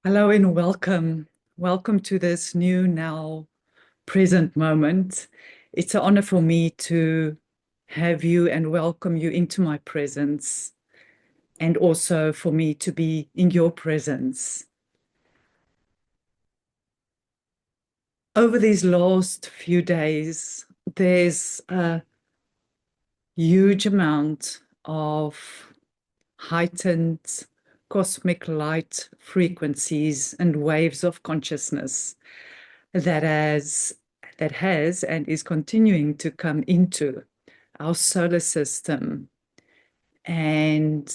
Hello and welcome. Welcome to this new, now present moment. It's an honor for me to have you and welcome you into my presence, and also for me to be in your presence. Over these last few days, there's a huge amount of heightened cosmic light frequencies and waves of consciousness that has and is continuing to come into our solar system and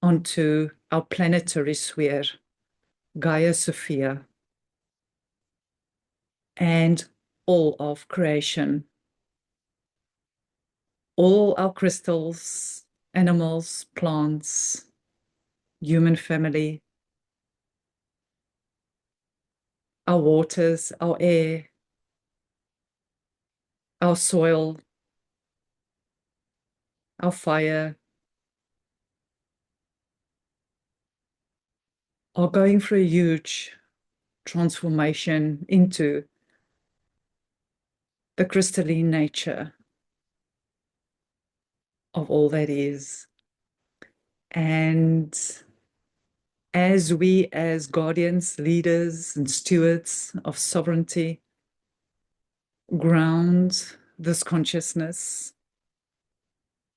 onto our planetary sphere, Gaia Sophia, and all of creation, all our crystals, animals, plants, human family, our waters, our air, our soil, our fire, are going through a huge transformation into the crystalline nature of all that is. And as we, as guardians, leaders, and stewards of sovereignty, ground this consciousness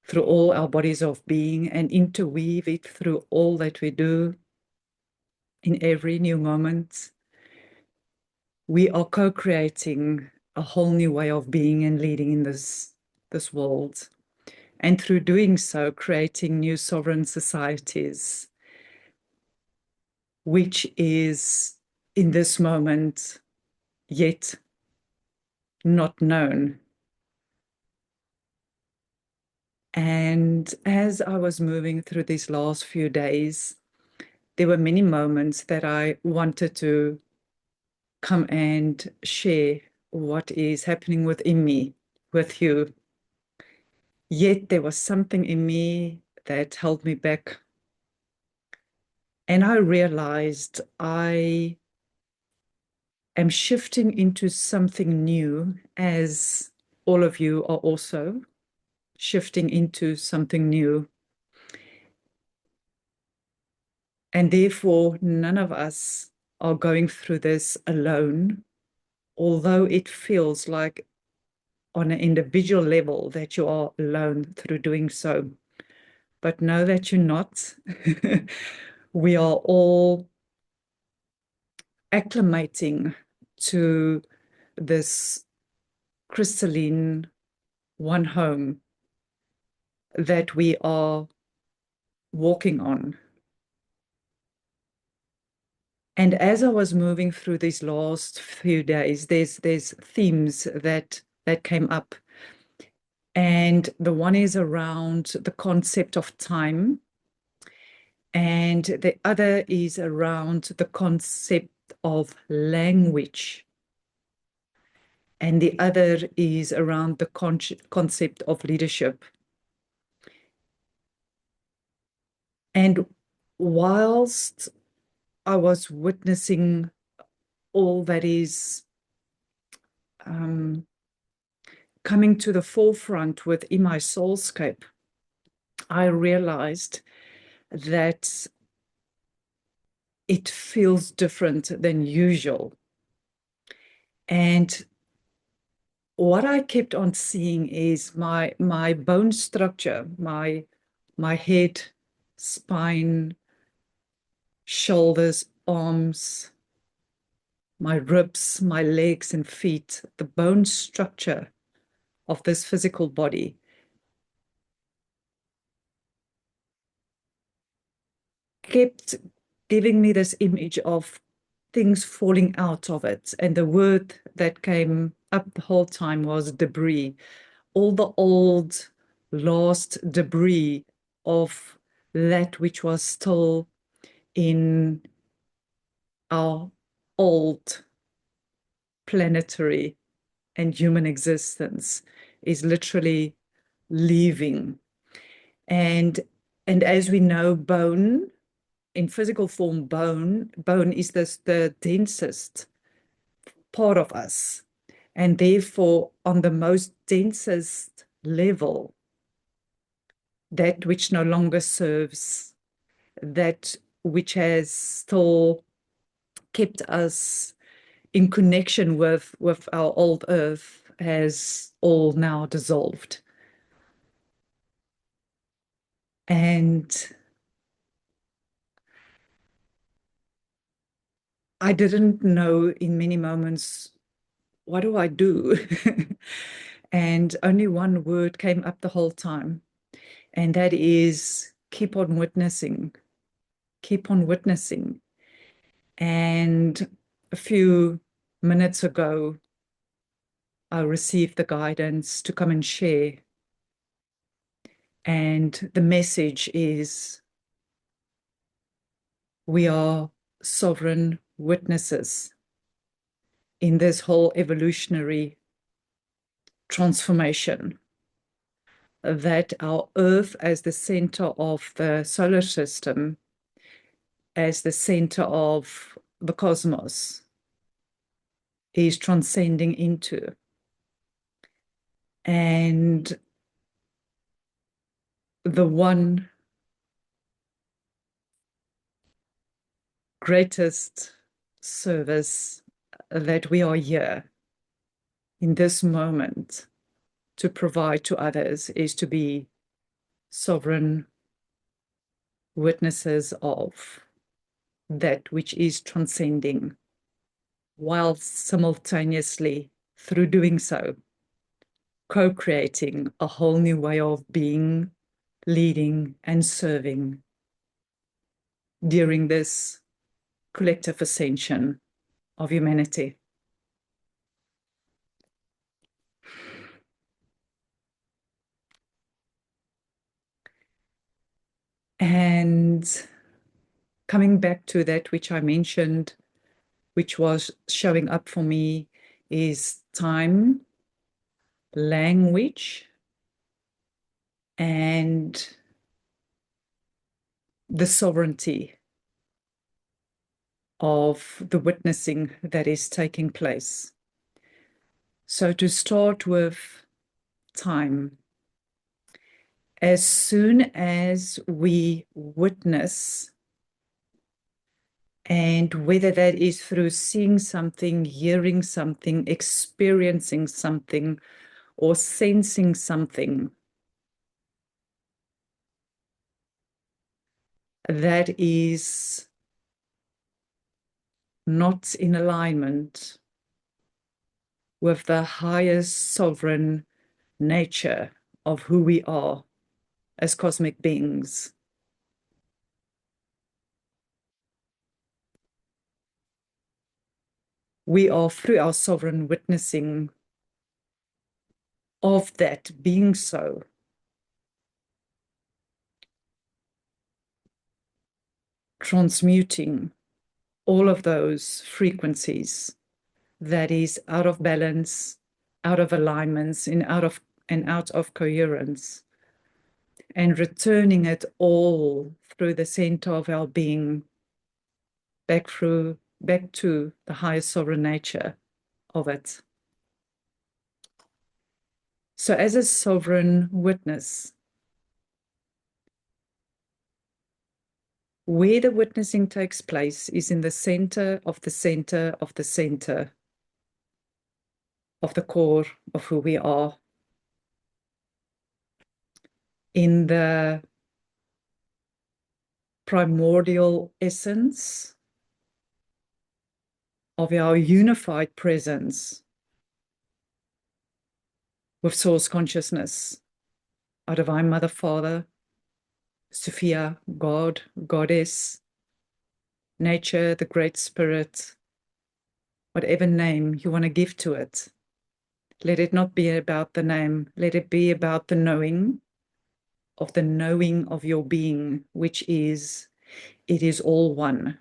through all our bodies of being and interweave it through all that we do in every new moment, we are co-creating a whole new way of being and leading in this world. And through doing so, creating new sovereign societies, which is in this moment yet not known. And as I was moving through these last few days, there were many moments that I wanted to come and share what is happening within me with you. Yet there was something in me that held me back. And I realized I am shifting into something new, as all of you are also shifting into something new. And therefore, none of us are going through this alone, although it feels like on an individual level that you are alone through doing so. But know that you're not. We are all acclimating to this crystalline one home that we are walking on. And as I was moving through these last few days, there's themes that came up. And the one is around the concept of time. And the other is around the concept of language. And the other is around the concept of leadership. And whilst I was witnessing all that is coming to the forefront within my soulscape, I realized that it feels different than usual. And what I kept on seeing is my bone structure, my head, spine, shoulders, arms, my ribs, my legs and feet, the bone structure of this physical body kept giving me this image of things falling out of it. And the word that came up the whole time was debris. All the old, lost debris of that which was still in our old planetary and human existence is literally leaving. And as we know, bone in physical form, bone is the densest part of us. And therefore, on the most densest level, that which no longer serves, that which has still kept us in connection with our old earth, has all now dissolved. And I didn't know in many moments, what do I do? And only one word came up the whole time, and that is keep on witnessing, keep on witnessing. And a few minutes ago, I received the guidance to come and share. And the message is we are sovereign witnesses in this whole evolutionary transformation, that our Earth as the center of the solar system, as the center of the cosmos, is transcending into. And the one greatest service that we are here in this moment to provide to others is to be sovereign witnesses of that which is transcending, while simultaneously, through doing so, co-creating a whole new way of being, leading, and serving during this collective ascension of humanity. And coming back to that which I mentioned, which was showing up for me, is time, language, and the sovereignty of the witnessing that is taking place. So to start with time, as soon as we witness, and whether that is through seeing something, hearing something, experiencing something, or sensing something that is not in alignment with the highest sovereign nature of who we are as cosmic beings, we are, through our sovereign witnessing of that being so, transmuting all of those frequencies that is out of balance, out of alignments, and out of coherence, and returning it all through the center of our being back to the highest sovereign nature of it. So as a sovereign witness, where the witnessing takes place is in the center of the center of the center of the core of who we are, in the primordial essence of our unified presence with source consciousness, our divine mother, father, Sophia, God, goddess, nature, the great spirit, whatever name you want to give to it. Let it not be about the name. Let it be about the knowing of your being, which is, it is all one.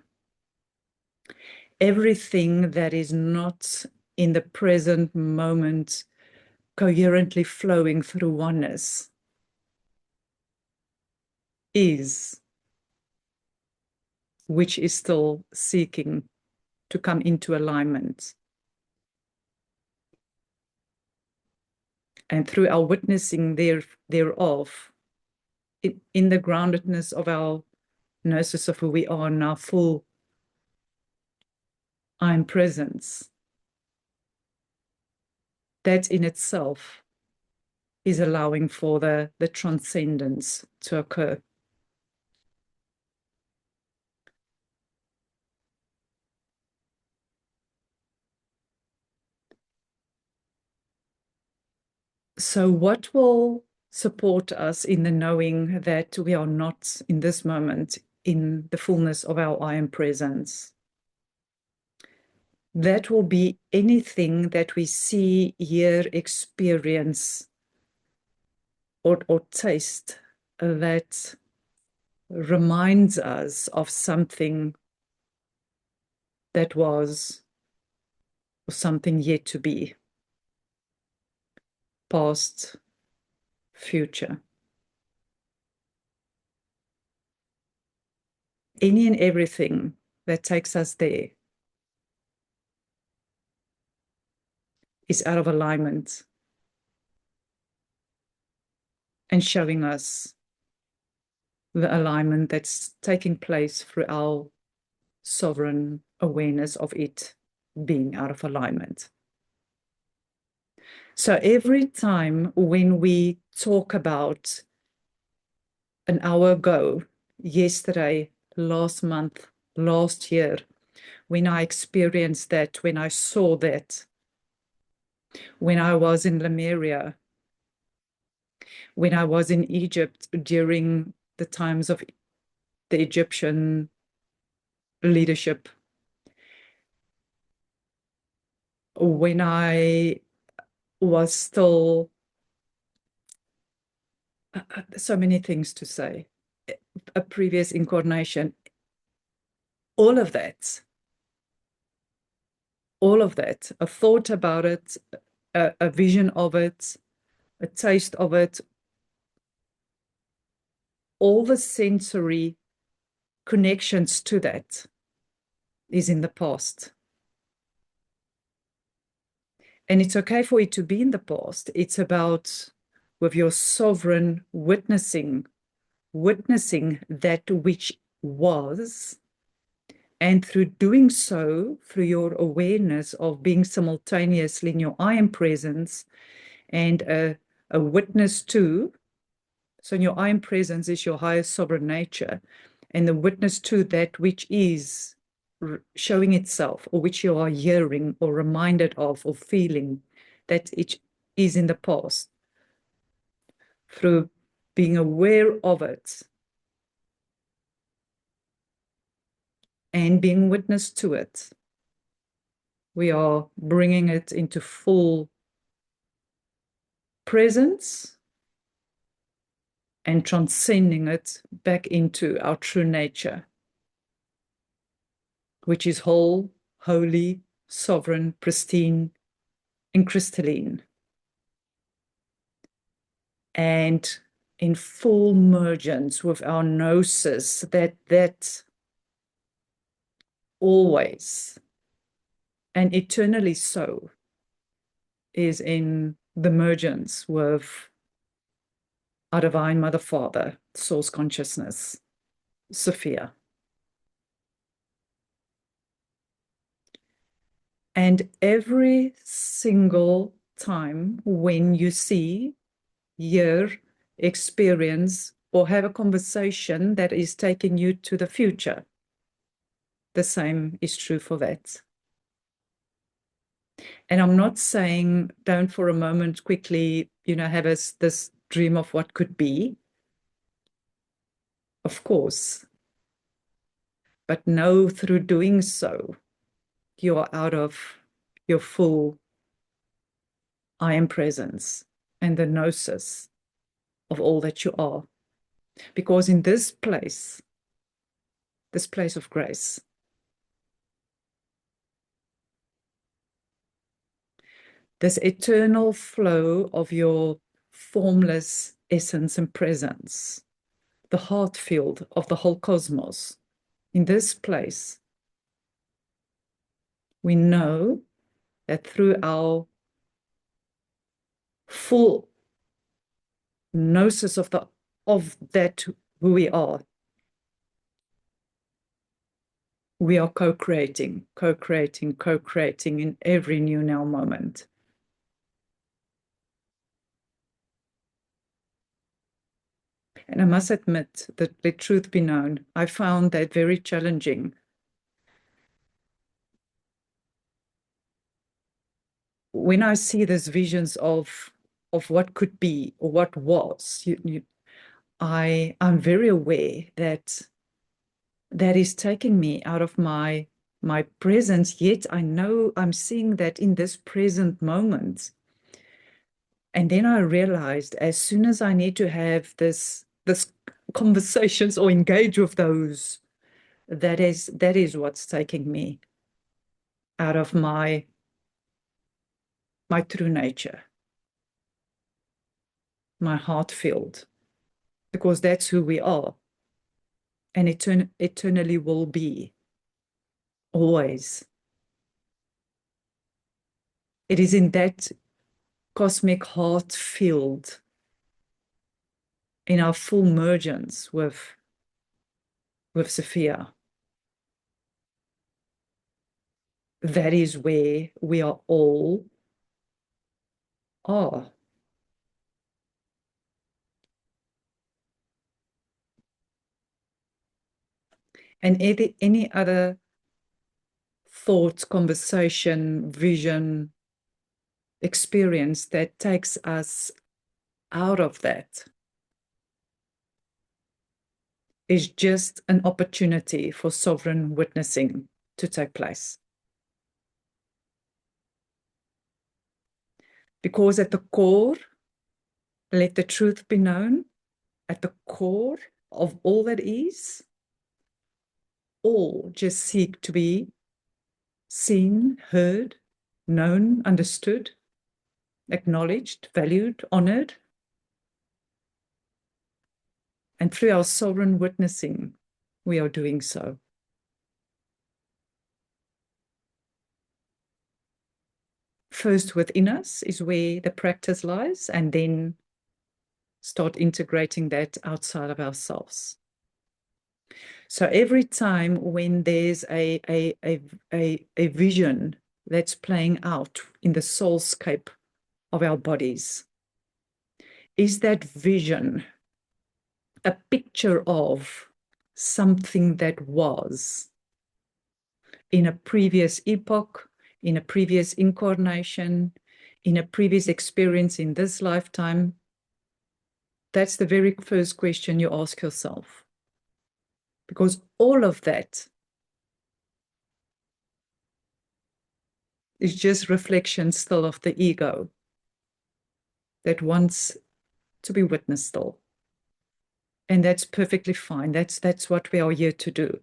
Everything that is not in the present moment coherently flowing through oneness is which is still seeking to come into alignment. And through our witnessing thereof, in the groundedness of our gnosis of who we are in our full I am presence, that in itself is allowing for the transcendence to occur. So what will support us in the knowing that we are not in this moment in the fullness of our I am presence? That will be anything that we see, hear, experience, or taste that reminds us of something that was, or something yet to be, past, future. Any and everything that takes us there is out of alignment and showing us the alignment that's taking place through our sovereign awareness of it being out of alignment. So every time when we talk about an hour ago, yesterday, last month, last year, when I experienced that, when I saw that, when I was in Lemuria, when I was in Egypt during the times of the Egyptian leadership, when I was still, so many things to say, a previous incarnation, all of that, a thought about it, a vision of it, a taste of it, all the sensory connections to that is in the past. And it's okay for it to be in the past. It's about, with your sovereign witnessing that which was, and through doing so, through your awareness of being simultaneously in your I am presence and a witness to, so in your I am presence is your highest sovereign nature, and the witness to that which is showing itself, or which you are hearing or reminded of or feeling that it is in the past, through being aware of it and being witness to it, we are bringing it into full presence and transcending it back into our true nature, which is whole, holy, sovereign, pristine, and crystalline. And in full mergence with our gnosis, that always and eternally so is in the mergence with our Divine Mother Father, Source Consciousness, Sophia. And every single time when you see, hear, experience, or have a conversation that is taking you to the future, the same is true for that. And I'm not saying don't for a moment quickly, have this dream of what could be. Of course. But know through doing so, you are out of your full I am presence and the gnosis of all that you are. Because in this place of grace, this eternal flow of your formless essence and presence, the heart field of the whole cosmos, In this place, we know that through our full gnosis of that who we are co-creating, co-creating, co-creating in every new now moment. And I must admit that, the truth be known, I found that very challenging. When I see these visions of what could be or what was, I'm very aware that that is taking me out of my presence, yet I know I'm seeing that in this present moment. And then I realized, as soon as I need to have this conversations or engage with those, that is what's taking me out of my true nature, my heart field, because that's who we are and eternally will be, always. It is in that cosmic heart field, in our full mergence with Sophia, that is where we are all are. And any other thought, conversation, vision, experience that takes us out of that is just an opportunity for sovereign witnessing to take place. Because at the core, let the truth be known, at the core of all that is, all just seek to be seen, heard, known, understood, acknowledged, valued, honored. And through our sovereign witnessing, we are doing so. First within us is where the practice lies, and then start integrating that outside of ourselves. So every time when there's a vision that's playing out in the soulscape of our bodies, is that vision a picture of something that was in a previous epoch, in a previous incarnation, in a previous experience in this lifetime? That's the very first question you ask yourself. Because all of that is just reflection still of the ego that wants to be witnessed still. And that's perfectly fine. That's what we are here to do.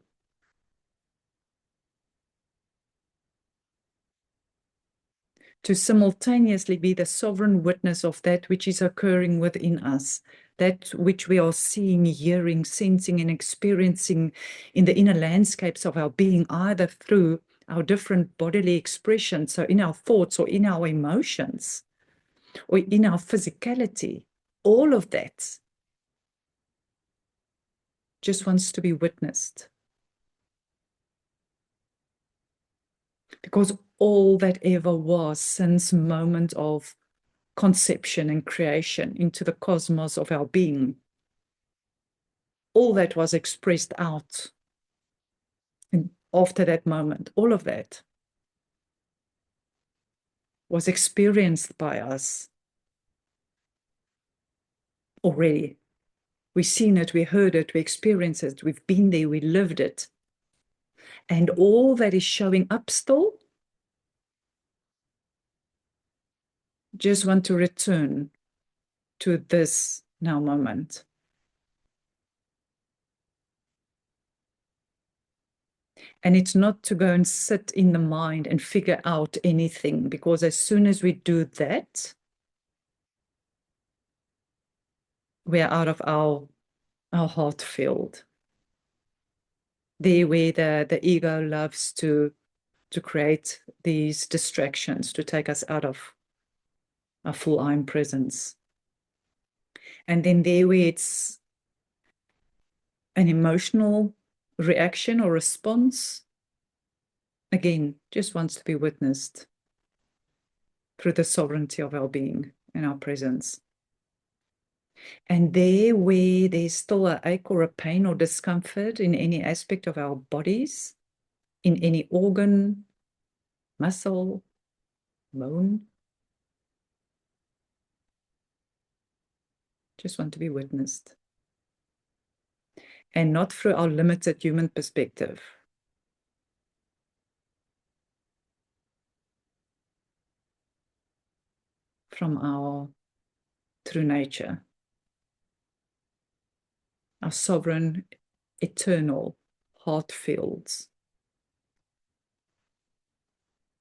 To simultaneously be the sovereign witness of that which is occurring within us, that which we are seeing, hearing, sensing, and experiencing in the inner landscapes of our being, either through our different bodily expressions, so in our thoughts or in our emotions or in our physicality. All of that just wants to be witnessed. Because all that ever was since moment of conception and creation into the cosmos of our being, all that was expressed out after that moment, all of that was experienced by us already. We've seen it, we heard it, we experienced it, we've been there, we lived it. And all that is showing up still, just want to return to this now moment. And it's not to go and sit in the mind and figure out anything, because as soon as we do that, we're out of our heart field. there where the ego loves to create these distractions to take us out of our full I am presence. And then there where it's an emotional reaction or response, again, just wants to be witnessed through the sovereignty of our being and our presence. And there where there's still an ache or a pain or discomfort in any aspect of our bodies, in any organ, muscle, bone, just want to be witnessed. And not through our limited human perspective. From our true nature. Our sovereign, eternal heart fields.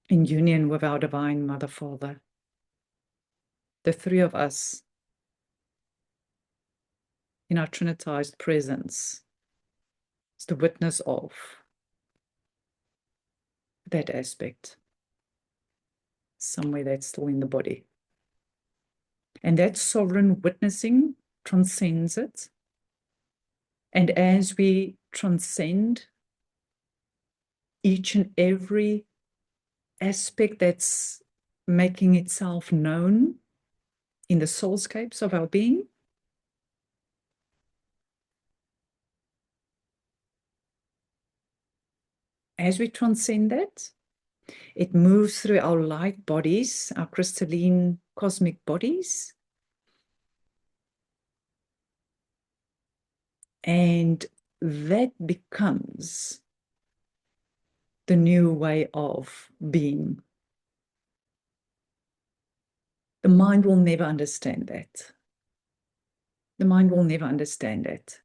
In union with our divine Mother Father. The three of us in our trinitized presence is the witness of that aspect. Somewhere that's still in the body. And that sovereign witnessing transcends it. And as we transcend each and every aspect that's making itself known in the soulscapes of our being, as we transcend that, it moves through our light bodies, our crystalline cosmic bodies. And that becomes the new way of being. The mind will never understand that. The mind will never understand that.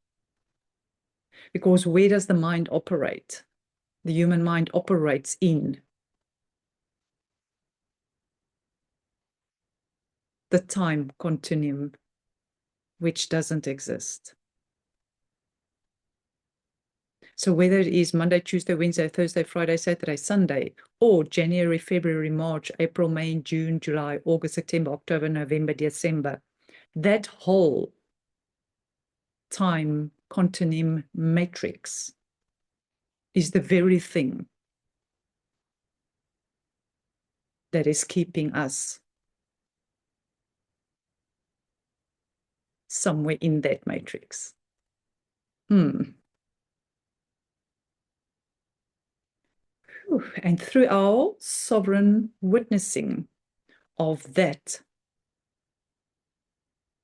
Because where does the mind operate? The human mind operates in the time continuum, which doesn't exist. So whether it is Monday, Tuesday, Wednesday, Thursday, Friday, Saturday, Sunday, or January, February, March, April, May, June, July, August, September, October, November, December, that whole time continuum matrix is the very thing that is keeping us somewhere in that matrix. And through our sovereign witnessing of that,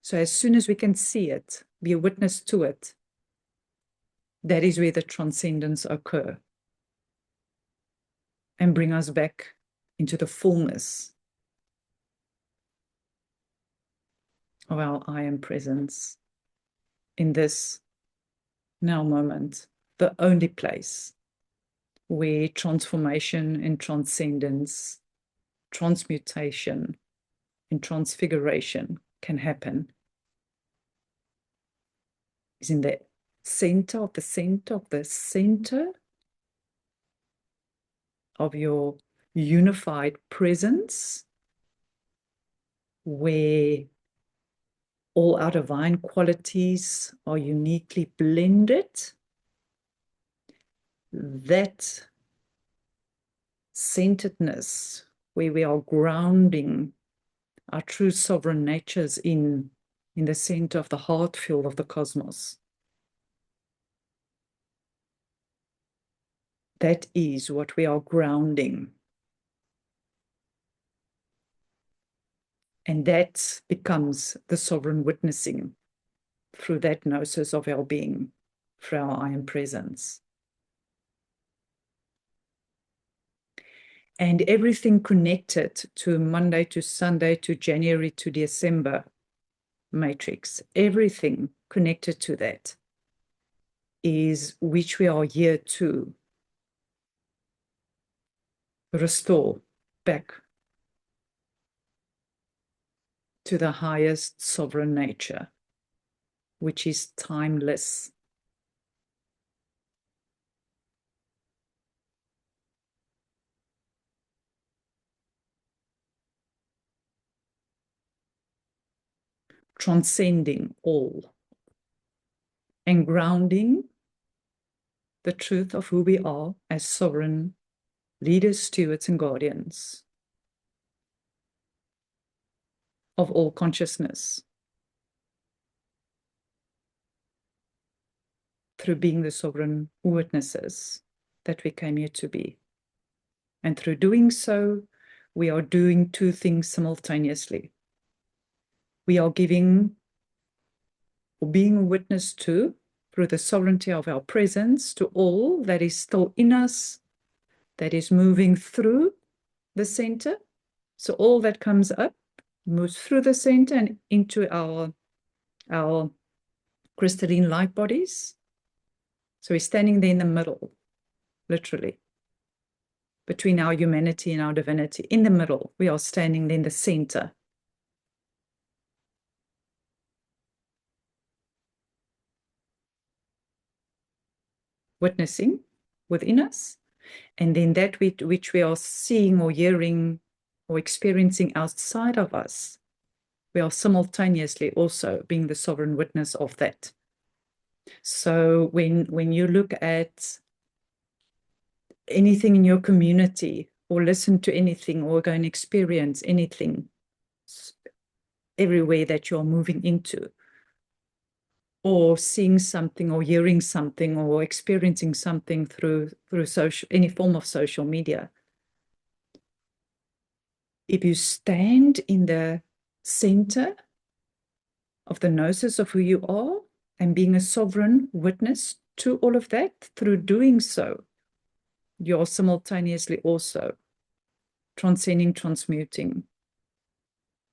so as soon as we can see it, be a witness to it, that is where the transcendence occur and bring us back into the fullness of our I am presence in this now moment, the only place where transformation and transcendence, transmutation and transfiguration can happen is in the center of the center of the center of your unified presence, where all our divine qualities are uniquely blended. That centeredness, where we are grounding our true sovereign natures in the center of the heart field of the cosmos. That is what we are grounding. And that becomes the sovereign witnessing through that gnosis of our being, through our I am presence. And everything connected to Monday to Sunday to January to December matrix, everything connected to that is which we are here to restore back to the highest sovereign nature, which is timeless. transcending all and grounding the truth of who we are as sovereign leaders, stewards, and guardians of all consciousness through being the sovereign witnesses that we came here to be. And through doing so, we are doing two things simultaneously. We are giving or being a witness to, through the sovereignty of our presence, to all that is still in us, that is moving through the center. So all that comes up moves through the center and into our crystalline light bodies. So we're standing there in the middle, literally, between our humanity and our divinity. In the middle, we are standing there in the center. Witnessing within us, and then that which we are seeing or hearing or experiencing outside of us, we are simultaneously also being the sovereign witness of that. So when you look at anything in your community or listen to anything or go and experience anything everywhere that you're moving into, or seeing something or hearing something or experiencing something through social, any form of social media, if you stand in the center of the gnosis of who you are and being a sovereign witness to all of that, through doing so, you're simultaneously also transcending, transmuting,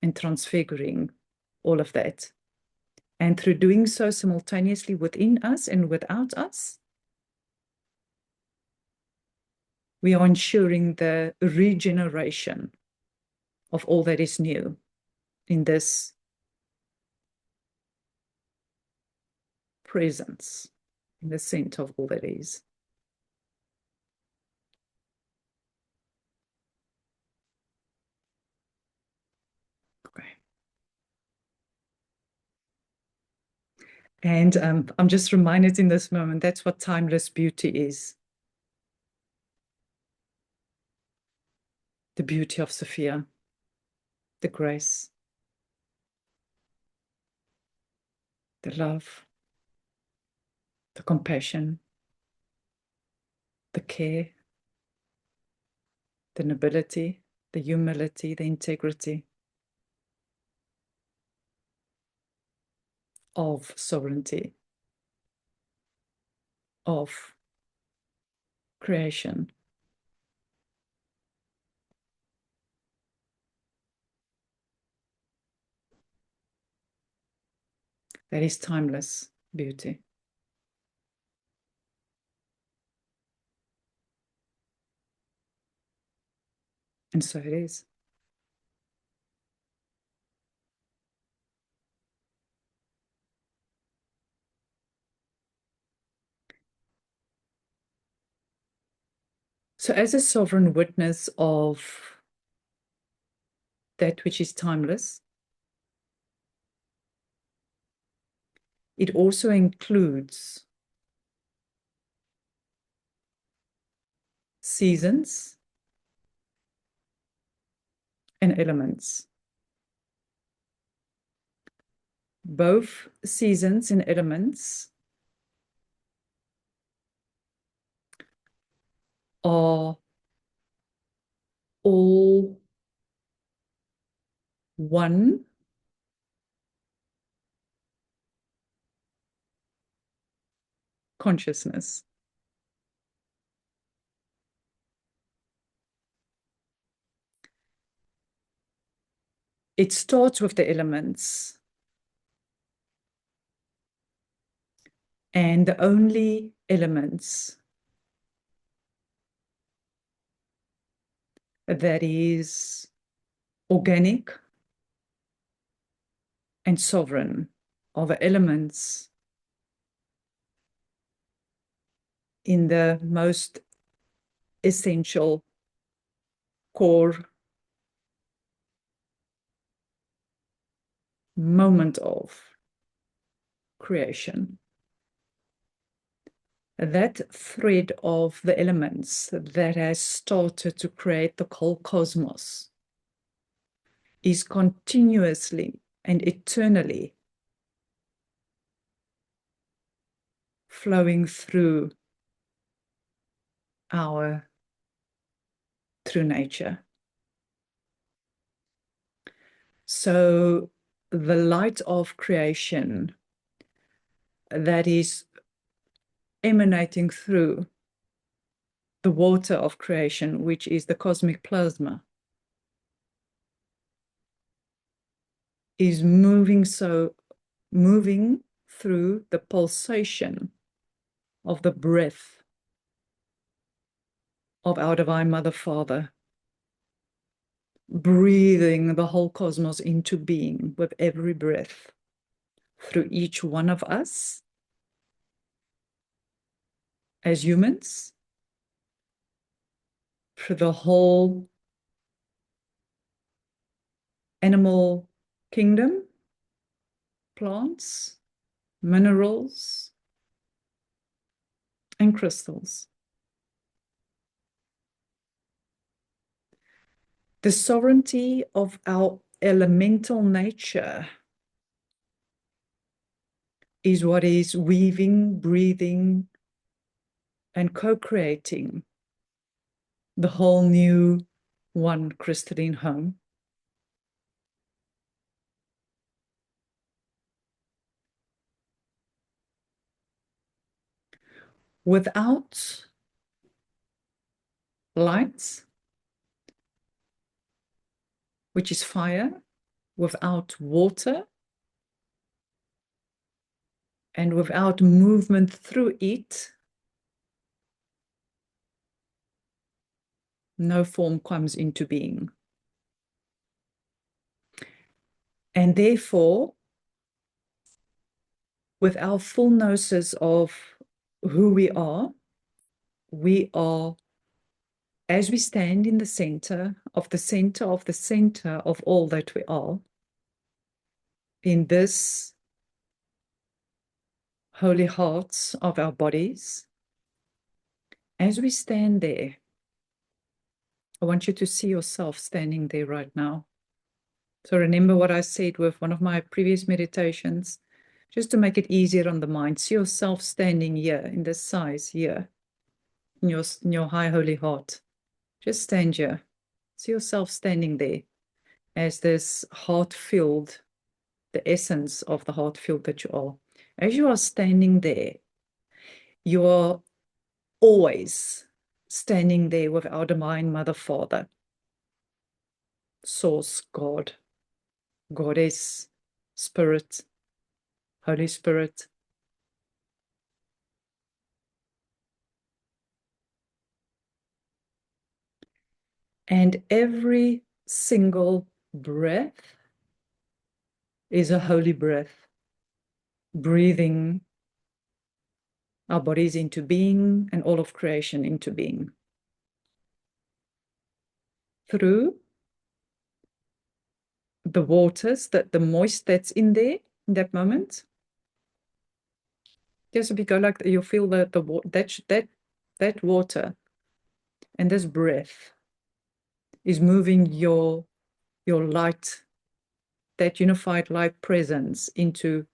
and transfiguring all of that. And through doing so simultaneously within us and without us, we are ensuring the regeneration of all that is new in this presence, in the center of all that is. Okay. And I'm just reminded in this moment, that's what timeless beauty is. The beauty of Sophia, the grace, the love, the compassion, the care, the nobility, the humility, the integrity of sovereignty, of creation. That is timeless beauty. And so it is. So as a sovereign witness of that which is timeless, it also includes seasons and elements. Both seasons and elements are all one consciousness. It starts with the elements, and the only elements that is organic and sovereign are the elements in the most essential core moment of creation. That thread of the elements that has started to create the whole cosmos is continuously and eternally flowing through our true nature. So the light of creation that is emanating through the water of creation, which is the cosmic plasma, is moving through the pulsation of the breath of our Divine Mother Father, breathing the whole cosmos into being with every breath through each one of us as humans, through the whole animal kingdom, plants, minerals, and crystals. The sovereignty of our elemental nature is what is weaving, breathing, and co-creating the whole new one crystalline home. Without light, which is fire, without water, and without movement through it, no form comes into being. And therefore, with our full gnosis of who we are, as we stand in the center of the center of the center of all that we are, in this holy hearts of our bodies, as we stand there, I want you to see yourself standing there right now. So remember what I said with one of my previous meditations, just to make it easier on the mind. See yourself standing here in this size here, in your high holy heart. Just stand here. See yourself standing there as this heart filled, the essence of the heart filled that you are. As you are standing there, you are always standing there with our Divine Mother Father, Source, God, Goddess, Spirit, Holy Spirit. And every single breath is a holy breath, breathing our bodies into being and all of creation into being. Through the waters, the moist that's in there in that moment. Just if you go like you feel that that water and this breath is moving your light, that unified light presence into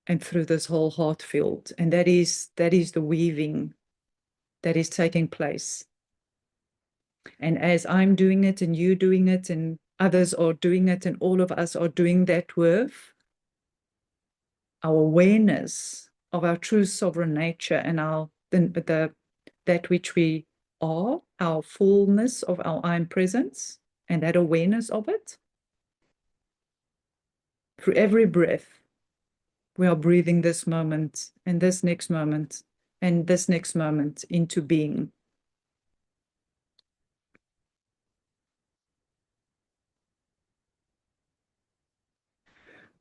and through this whole heart field. And that is the weaving that is taking place. And as I'm doing it and you doing it and others are doing it and all of us are doing that with our awareness of our true sovereign nature and that which we are, our fullness of our I am presence and that awareness of it. Through every breath, we are breathing this moment and this next moment and this next moment into being.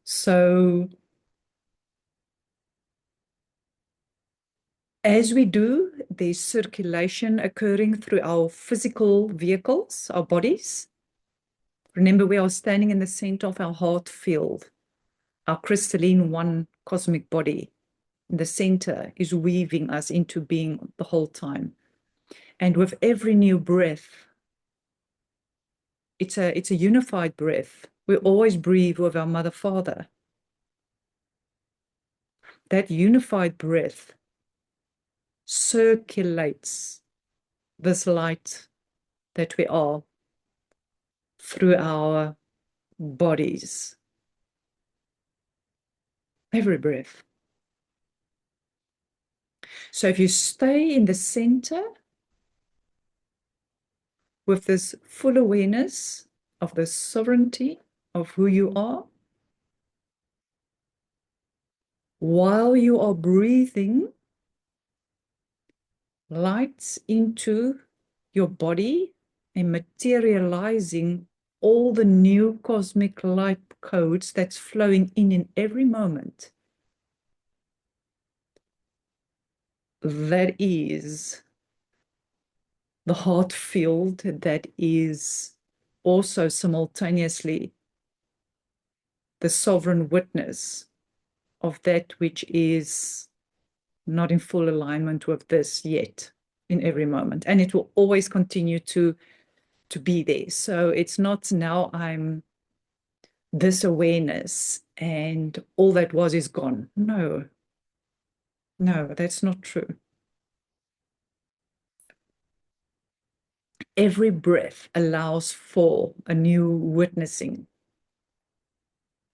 So as we do, there's circulation occurring through our physical vehicles, our bodies. Remember, we are standing in the center of our heart field, our crystalline one cosmic body. The center is weaving us into being the whole time. And with every new breath, it's a unified breath. We always breathe with our mother, father. That unified breath circulates this light that we are through our bodies. Every breath. So if you stay in the center with this full awareness of the sovereignty of who you are, while you are breathing lights into your body and materializing all the new cosmic light codes that's flowing in every moment, that is the heart field that is also simultaneously the sovereign witness of that which is not in full alignment with this yet in every moment. And it will always continue to be there. So it's not now I'm this awareness and all that was is gone. No, that's not true. Every breath allows for a new witnessing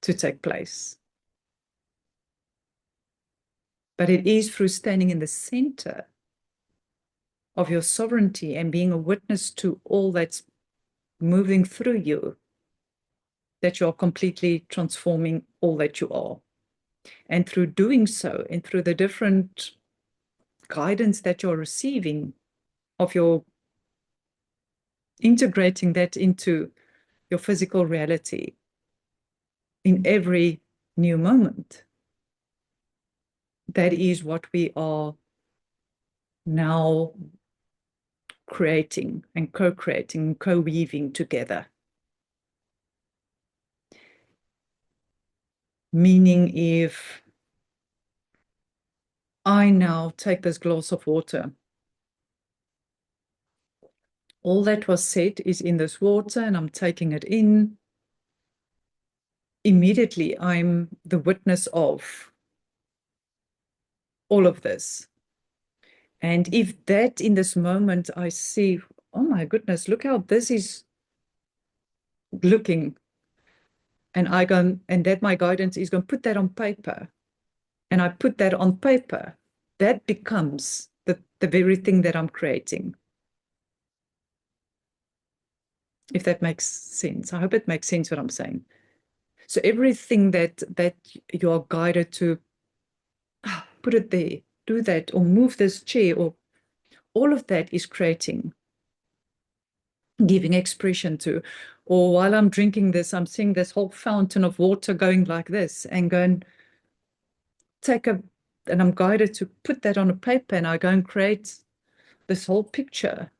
to take place. But it is through standing in the center of your sovereignty and being a witness to all that's moving through you that you're completely transforming all that you are. And through doing so, and through the different guidance that you're receiving of your integrating that into your physical reality in every new moment, that is what we are now creating and co-creating, co-weaving together. Meaning, if I now take this glass of water, all that was said is in this water and I'm taking it in. Immediately, I'm the witness of all of this. And if that in this moment I see, oh my goodness, look how this is looking. And I go, and that my guidance is going to put that on paper. And I put that on paper, that becomes the very thing that I'm creating. If that makes sense. I hope it makes sense what I'm saying. So everything that you are guided to, put it there, do that, or move this chair, or all of that is creating, giving expression to. Or while I'm drinking this, I'm seeing this whole fountain of water going like this, and go and and I'm guided to put that on a paper, and I go and create this whole picture,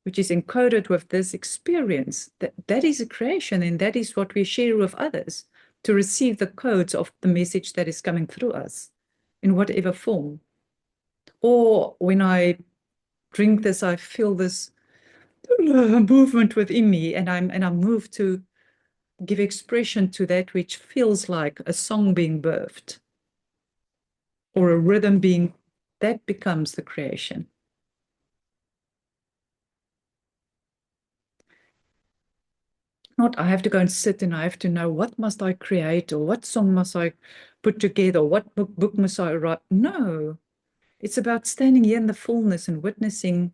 which is encoded with this experience. That is a creation, and that is what we share with others to receive the codes of the message that is coming through us in whatever form. Or when I drink this, I feel this movement within me, and I'm moved to give expression to that which feels like a song being birthed or a rhythm being, that becomes the creation. Not I have to go and sit and I have to know what must I create or what song must I put together, or what book must I write. No, it's about standing here in the fullness and witnessing,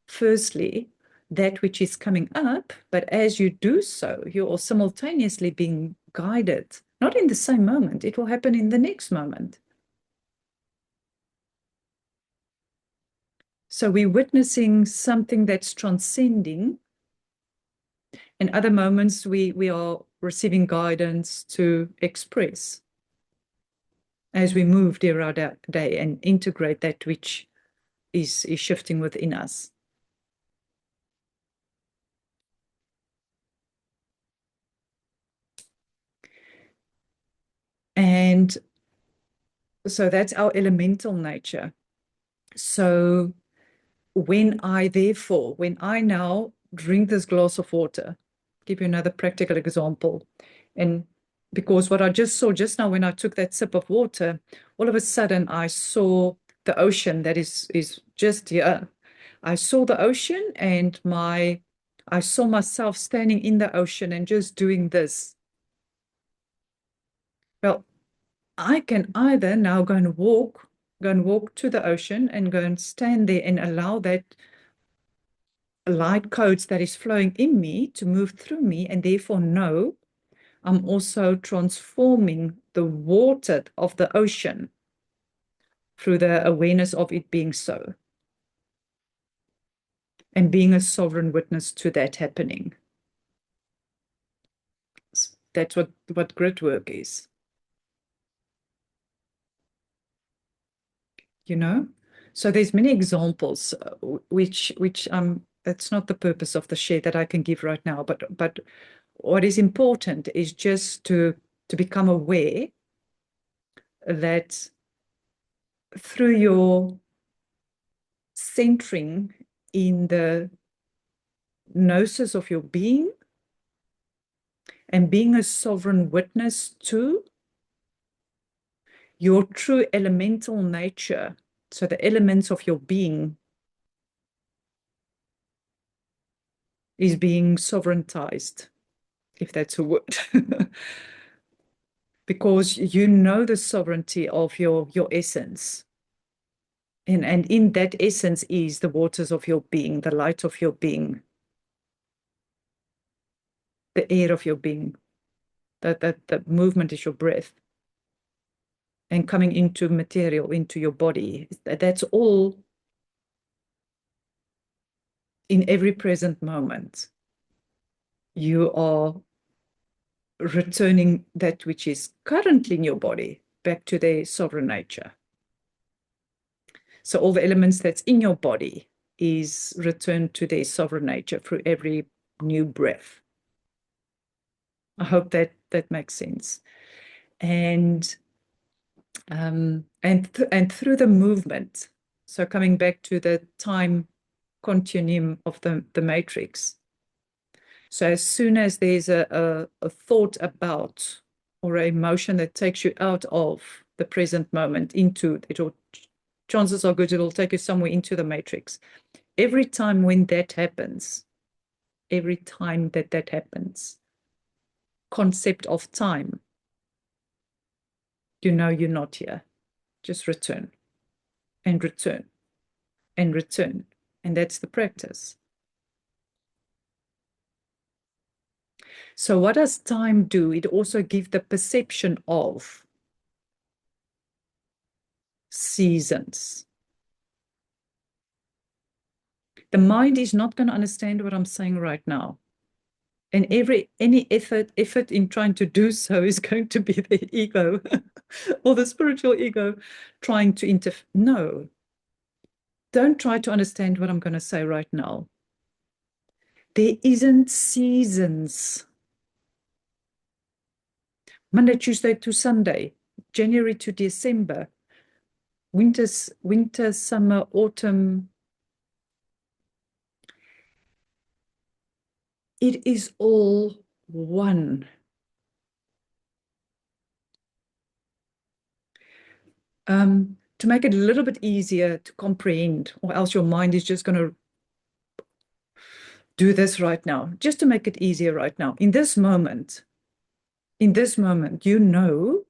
firstly, that which is coming up. But as you do so, you're simultaneously being guided, not in the same moment, it will happen in the next moment. So we're witnessing something that's transcending. In other moments, we are receiving guidance to express as we move day our day and integrate that which is shifting within us. And so that's our elemental nature. So when I now drink this glass of water, give you another practical example. And because what I just saw just now when I took that sip of water, all of a sudden I saw the ocean that is just here. I saw the ocean and I saw myself standing in the ocean and just doing this. Well, I can either now go and walk to the ocean and go and stand there and allow that light codes that is flowing in me to move through me, and therefore know I'm also transforming the water of the ocean through the awareness of it being so, and being a sovereign witness to that happening. That's what grit work is, you know? So there's many examples, which that's not the purpose of the share that I can give right now, but what is important is just to become aware that through your centering in the gnosis of your being and being a sovereign witness to your true elemental nature, so the elements of your being is being sovereigntized, if that's a word. Because you know the sovereignty of your essence. And in that essence is the waters of your being, the light of your being, the air of your being, that movement is your breath. And coming into material, into your body, that's all in every present moment. You are returning that which is currently in your body back to their sovereign nature. So all the elements that's in your body is returned to their sovereign nature through every new breath. I hope that makes sense. And through the movement, so coming back to the time continuum of the matrix. So as soon as there's a thought about or an emotion that takes you out of the present moment into it, or chances are good it'll take you somewhere into the matrix. Every time when that happens, every time that happens, concept of time, you know you're not here. Just return and return and return. And that's the practice. So what does time do? It also gives the perception of seasons. The mind is not going to understand what I'm saying right now. And any effort in trying to do so is going to be the ego or the spiritual ego trying to interfere. No, don't try to understand what I'm going to say right now. There isn't seasons. Monday, Tuesday to Sunday, January to December, winter, summer, autumn. It is all one. To make it a little bit easier to comprehend, or else your mind is just going to do this right now, just to make it easier right now. In this moment, you know,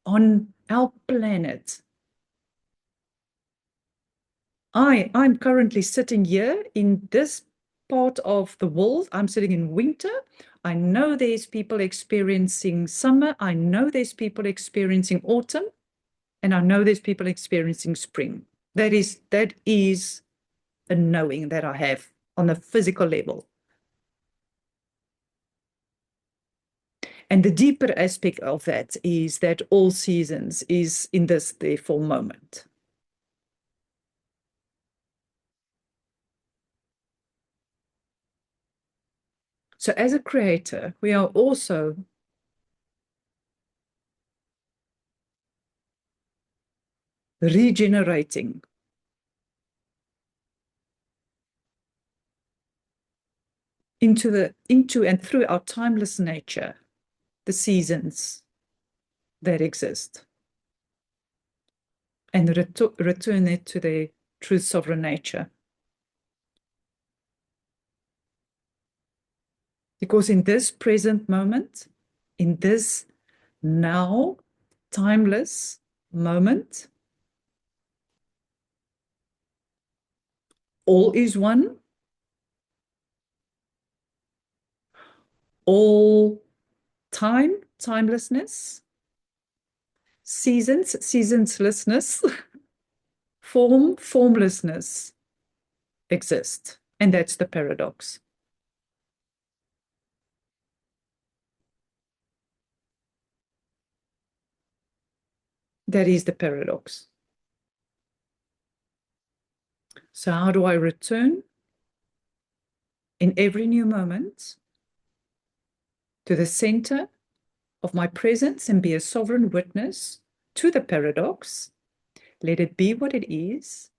on our planet, I'm currently sitting here in this part of the world. I'm sitting in winter. I know there's people experiencing summer. I know there's people experiencing autumn. And I know there's people experiencing spring. That is a knowing that I have on a physical level. And the deeper aspect of that is that all seasons is in this therefore moment. So as a creator, we are also regenerating into and through our timeless nature, the seasons that exist, and return it to their true sovereign nature. Because in this present moment, in this now timeless moment, all is one, all time, timelessness, seasons, seasonlessness, form, formlessness exist. And that's the paradox. That is the paradox. So how do I return in every new moment to the center of my presence and be a sovereign witness to the paradox? Let it be what it is,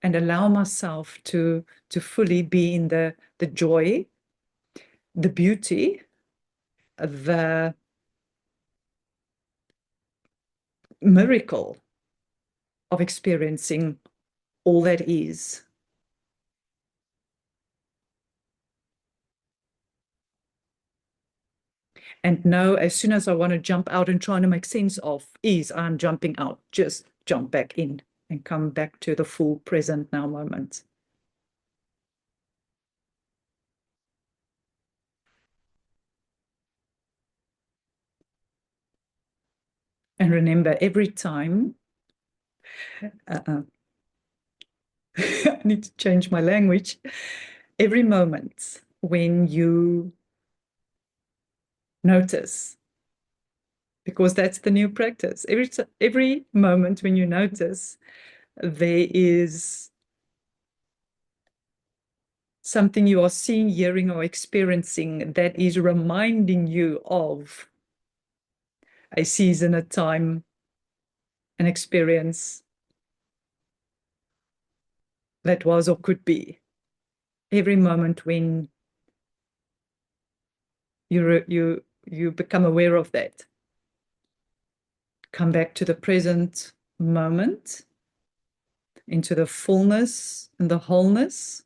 and allow myself to fully be in the joy, the beauty, the miracle of experiencing all that is. And know, as soon as I want to jump out and try to make sense of is, I'm jumping out, just jump back in and come back to the full present now moment. And remember, every time, I need to change my language, every moment when you notice, because that's the new practice, every moment when you notice there is something you are seeing, hearing, or experiencing that is reminding you of a season, a time, an experience that was or could be. Every moment when you become aware of that, come back to the present moment, into the fullness and the wholeness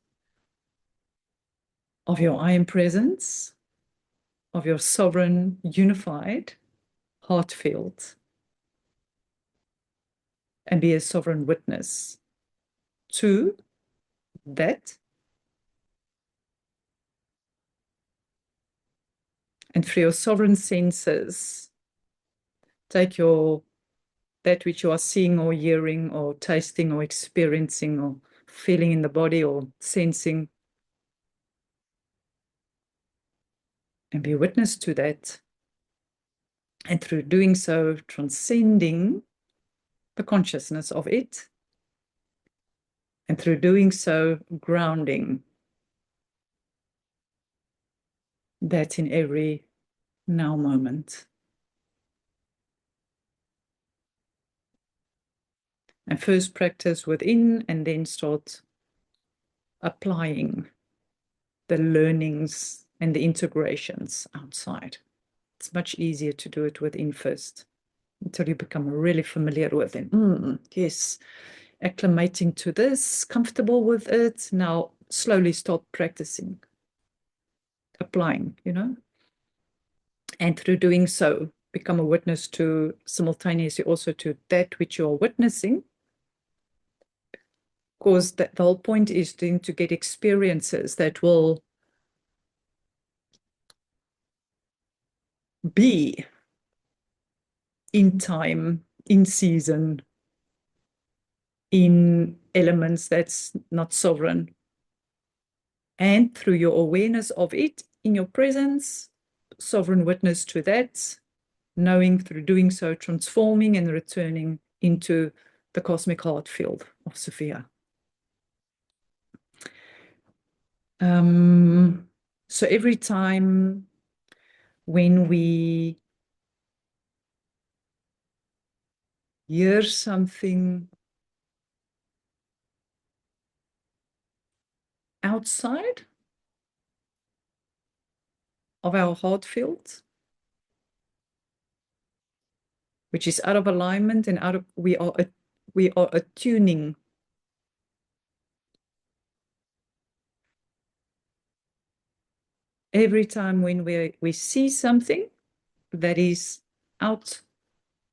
of your I am presence, of your sovereign, unified heart field, and be a sovereign witness to that. And through your sovereign senses, take that which you are seeing or hearing or tasting or experiencing or feeling in the body or sensing, and be witness to that. And through doing so, transcending the consciousness of it. And through doing so, grounding that in every now moment. And first practice within, and then start applying the learnings and the integrations outside. It's much easier to do it within first, until you become really familiar with it. Yes, acclimating to this, comfortable with it. Now slowly start practicing, applying, and through doing so, become a witness to, simultaneously also to that which you are witnessing. Because the whole point is to get experiences that will be in time, in season, in elements that's not sovereign. And through your awareness of it in your presence, sovereign witness to that, knowing through doing so, transforming and returning into the cosmic heart field of Sophia. So every time when we hear something outside of our heart field, which is out of alignment and out of we are attuning every time when we see something that is out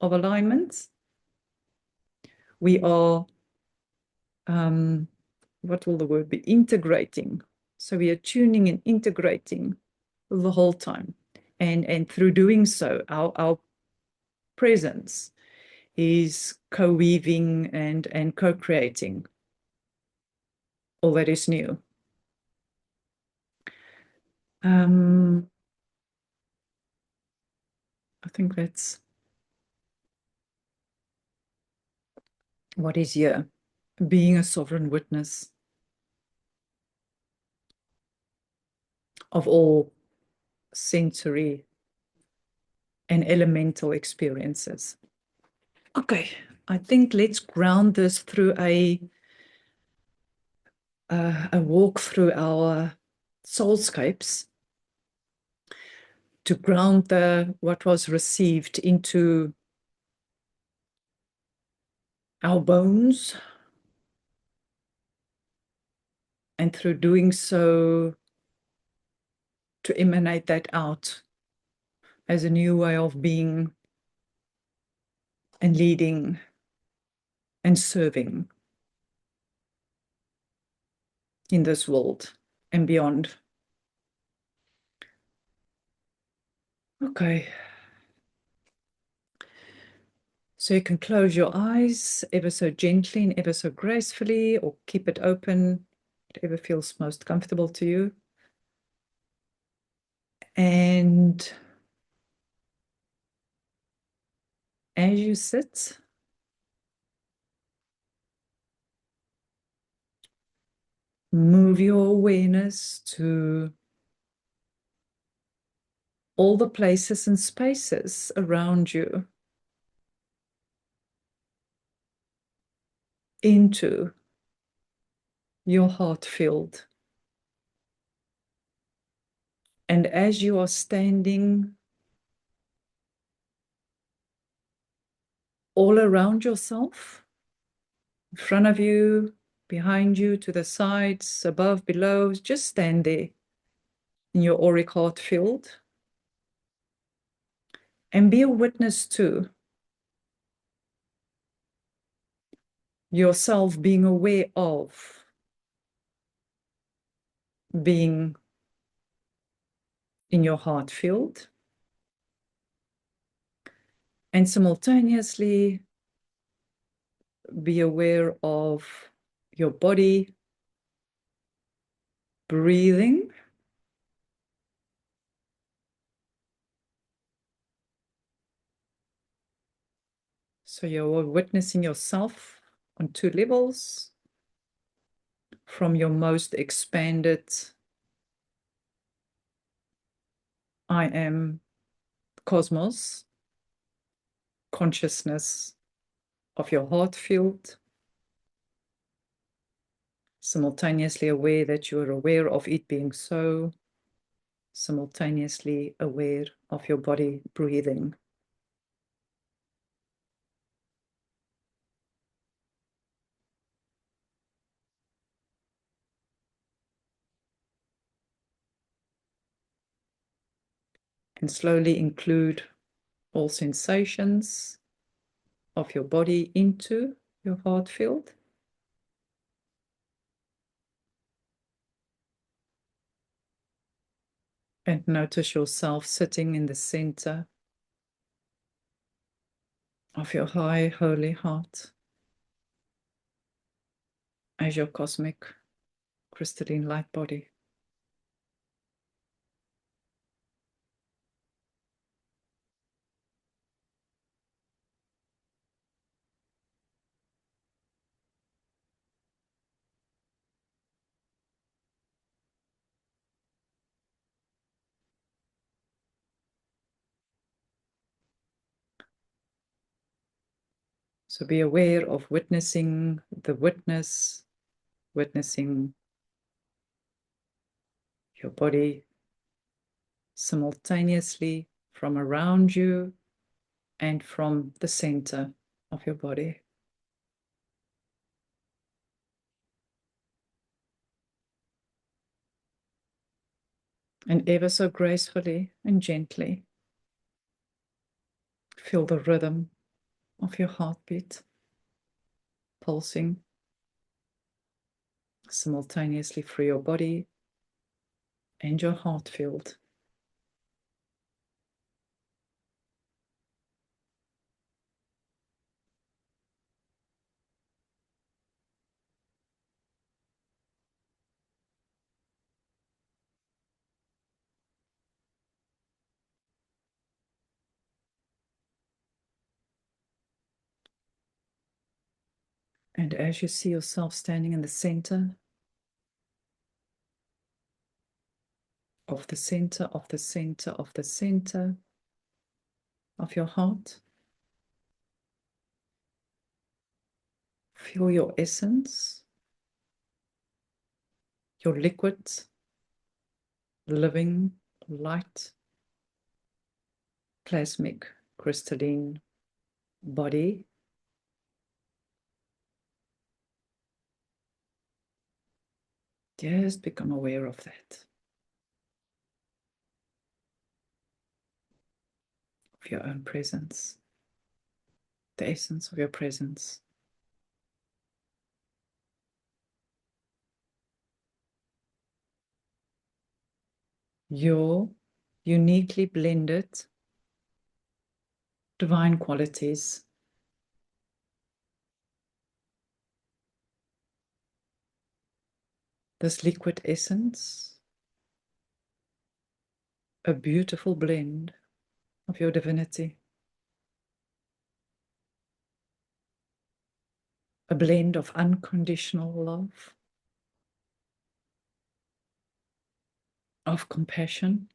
of alignment, we are what will the word be? Integrating. So we are tuning and integrating the whole time. And through doing so, our presence is co-weaving and co-creating all that is new. I think that's what is here. Being a sovereign witness of all sensory and elemental experiences. Okay, I think let's ground this through a walk through our soulscapes to ground what was received into our bones, and through doing so to emanate that out as a new way of being and leading and serving in this world and beyond. Okay. So you can close your eyes ever so gently and ever so gracefully, or keep it open, whatever feels most comfortable to you. And as you sit, move your awareness to all the places and spaces around you, into your heart field. And as you are standing all around yourself, in front of you, behind you, to the sides, above, below, just stand there in your auric heart field and be a witness to yourself being aware of being in your heart field, and simultaneously be aware of your body breathing. So you're witnessing yourself on two levels, from your most expanded I am cosmos consciousness of your heart field, simultaneously aware that you are aware of it being so, simultaneously aware of your body breathing. And slowly include all sensations of your body into your heart field. And notice yourself sitting in the center of your high, holy heart as your cosmic crystalline light body. So be aware of witnessing the witness, witnessing your body simultaneously from around you and from the center of your body. And ever so gracefully and gently, feel the rhythm of your heartbeat pulsing simultaneously through your body and your heart field. And as you see yourself standing in the center of the center of the center of the center of your heart, feel your essence, your liquid, living, light, plasmic, crystalline body. Just become aware of that, of your own presence, the essence of your presence. Your uniquely blended divine qualities. This liquid essence, a beautiful blend of your divinity, a blend of unconditional love, of compassion,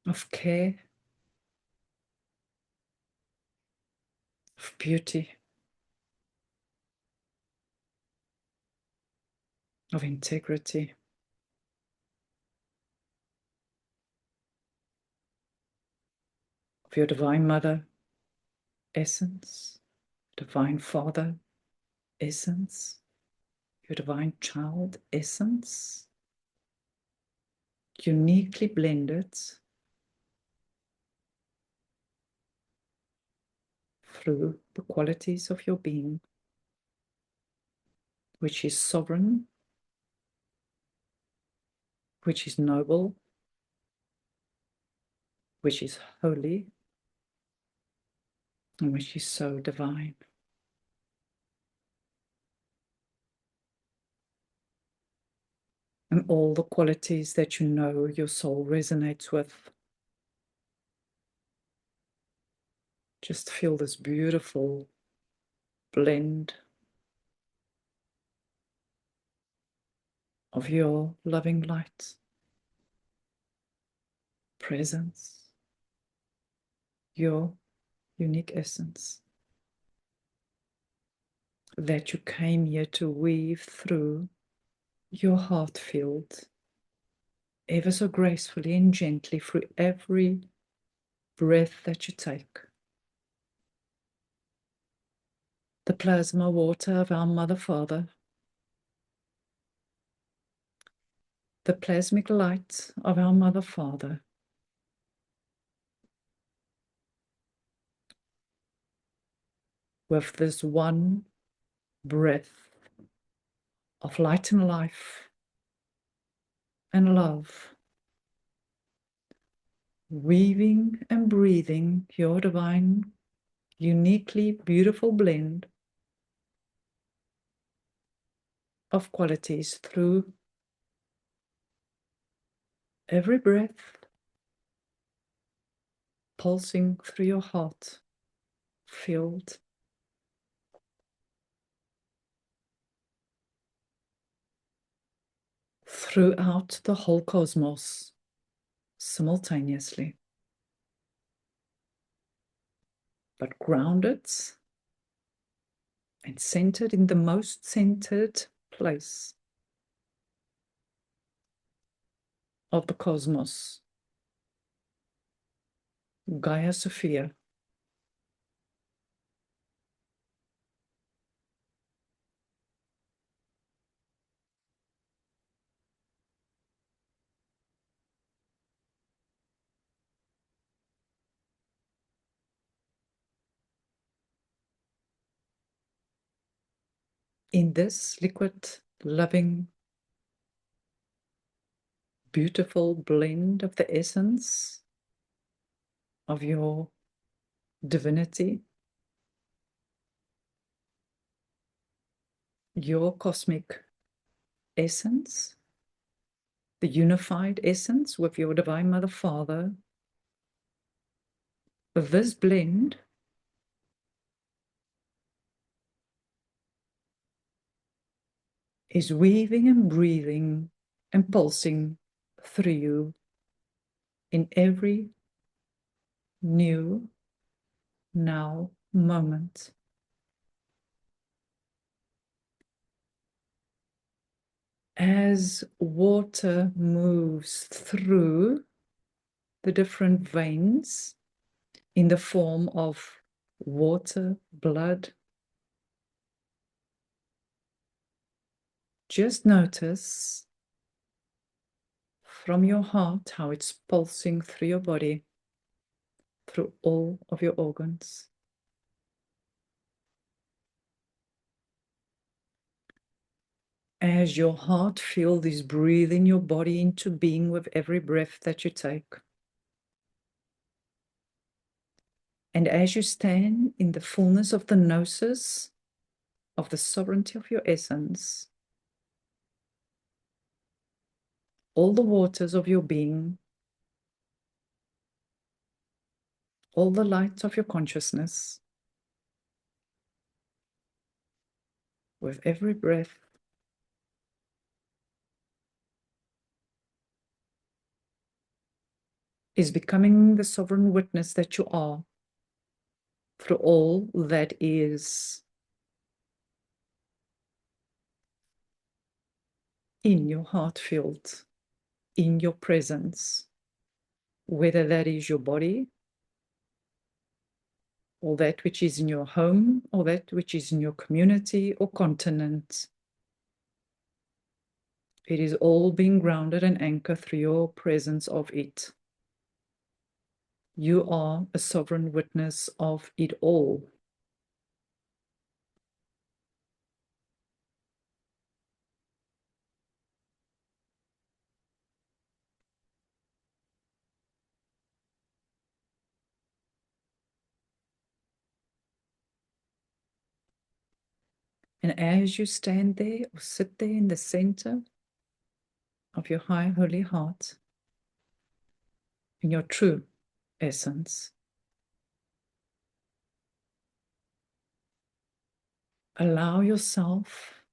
of care, of beauty, of integrity, of your divine mother essence, divine father essence, your divine child essence, uniquely blended through the qualities of your being, which is sovereign, which is noble, which is holy, and which is so divine. And all the qualities that you know your soul resonates with. Just feel this beautiful blend of your loving light, presence, your unique essence that you came here to weave through your heart field, ever so gracefully and gently through every breath that you take. The plasma water of our Mother Father, the plasmic light of our Mother Father, with this one breath of light and life and love, weaving and breathing your divine, uniquely beautiful blend of qualities through every breath, pulsing through your heart, filled throughout the whole cosmos simultaneously. but grounded and centered in the most centered place of the cosmos, Gaia Sophia. In this liquid, loving, beautiful blend of the essence of your divinity, your cosmic essence, the unified essence with your Divine Mother Father, this blend is weaving and breathing and pulsing through you in every new now moment. As water moves through the different veins in the form of water, blood, just notice from your heart how it's pulsing through your body, through all of your organs. As your heart field is breathing your body into being with every breath that you take. And as you stand in the fullness of the Gnosis, of the sovereignty of your essence, all the waters of your being, all the light of your consciousness, with every breath, is becoming the sovereign witness that you are through all that is in your heart field, in your presence, whether that is your body, or that which is in your home, or that which is in your community or continent. It is all being grounded and anchored through your presence of it. You are a sovereign witness of it all. And as you stand there or sit there in the center of your high holy heart, in your true essence, allow yourself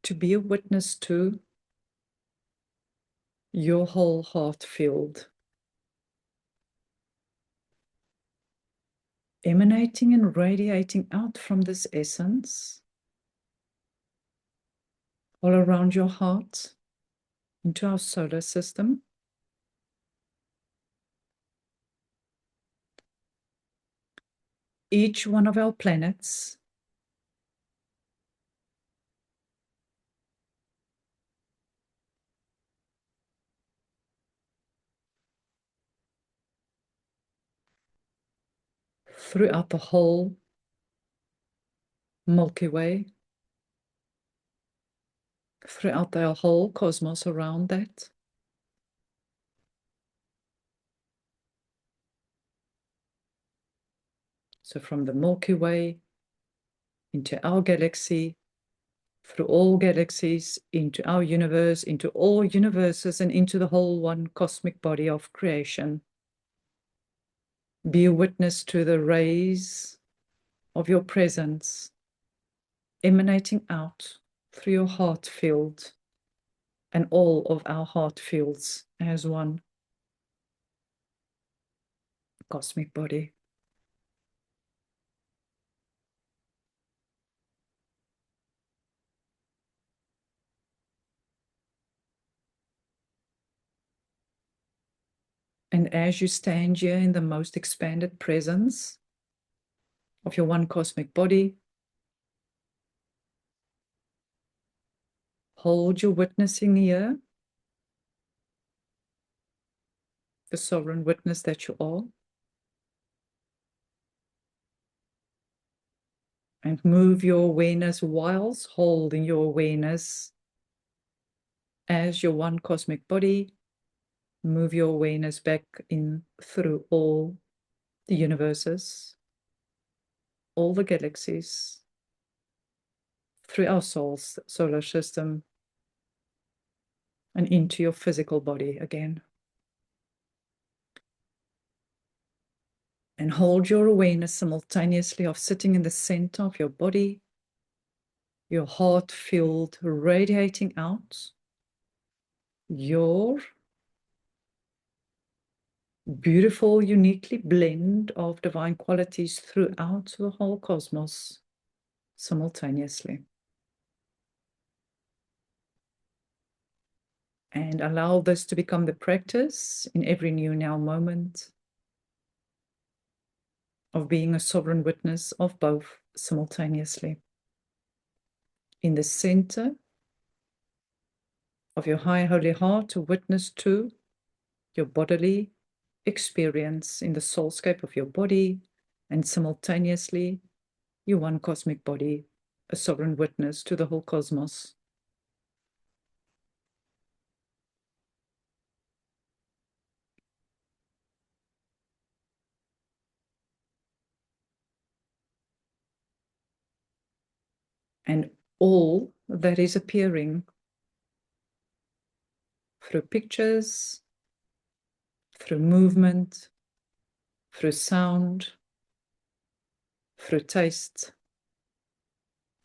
to be a witness to your whole heart field, emanating and radiating out from this essence all around your heart into our solar system. Each one of our planets throughout the whole Milky Way, throughout the whole cosmos around that. So from the Milky Way into our galaxy, through all galaxies, into our universe, into all universes, and into the whole one cosmic body of creation. Be a witness to the rays of your presence emanating out through your heart field and all of our heart fields as one cosmic body. And as you stand here in the most expanded presence of your one cosmic body, hold your witnessing here, the sovereign witness that you are, and move your awareness whilst holding your awareness as your one cosmic body. Move your awareness back in through all the universes, all the galaxies, through our solar system, and into your physical body again. And hold your awareness simultaneously of sitting in the center of your body, your heart field radiating out, your beautiful, uniquely blend of divine qualities throughout the whole cosmos simultaneously. And allow this to become the practice in every new now moment of being a sovereign witness of both simultaneously. In the center of your high holy heart, to witness to your bodily experience in the soulscape of your body, and simultaneously your one cosmic body, a sovereign witness to the whole cosmos. And all that is appearing through pictures, through movement, through sound, through taste,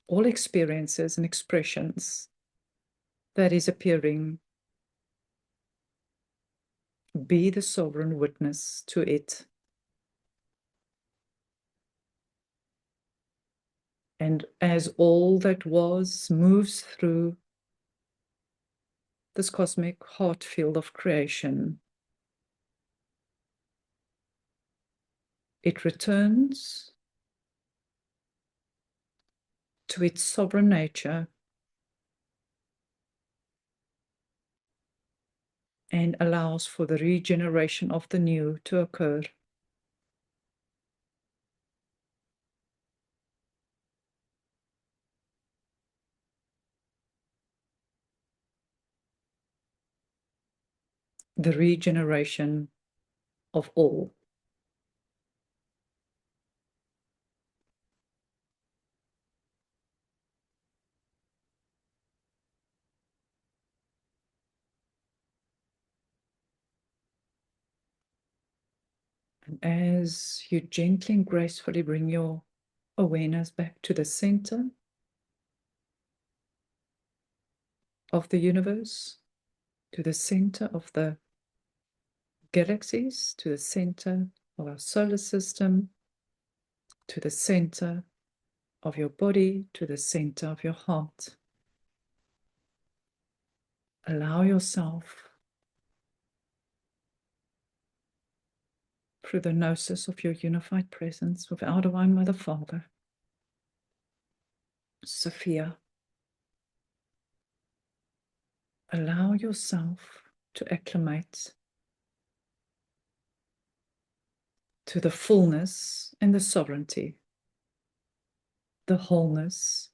all experiences and expressions that is appearing, be the sovereign witness to it. And as all that was moves through this cosmic heart field of creation, it returns to its sovereign nature and allows for the regeneration of the new to occur. The regeneration of all. And as you gently and gracefully bring your awareness back to the center of the universe, to the center of the galaxies, to the center of our solar system, to the center of your body, to the center of your heart. Allow yourself, through the gnosis of your unified presence with our Divine Mother Father, Sophia, allow yourself to acclimate to the fullness and the sovereignty, the wholeness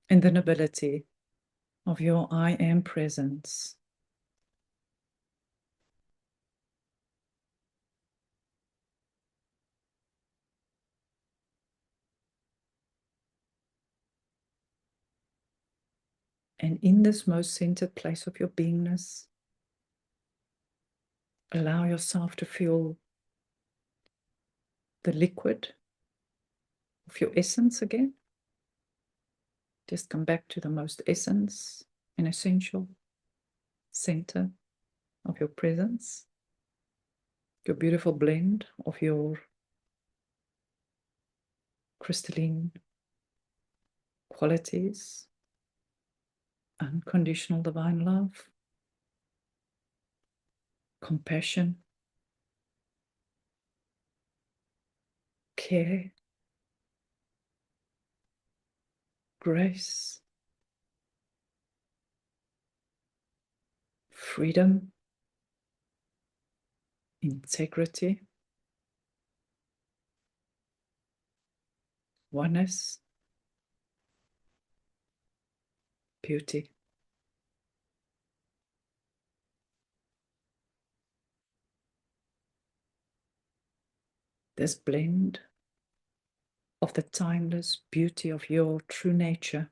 and the nobility of your I Am presence. And in this most centered place of your beingness, allow yourself to feel the liquid of your essence again. Just come back to the most essence and essential center of your presence, your beautiful blend of your crystalline qualities, unconditional divine love, compassion, care, grace, freedom, integrity, oneness, beauty. This blend of the timeless beauty of your true nature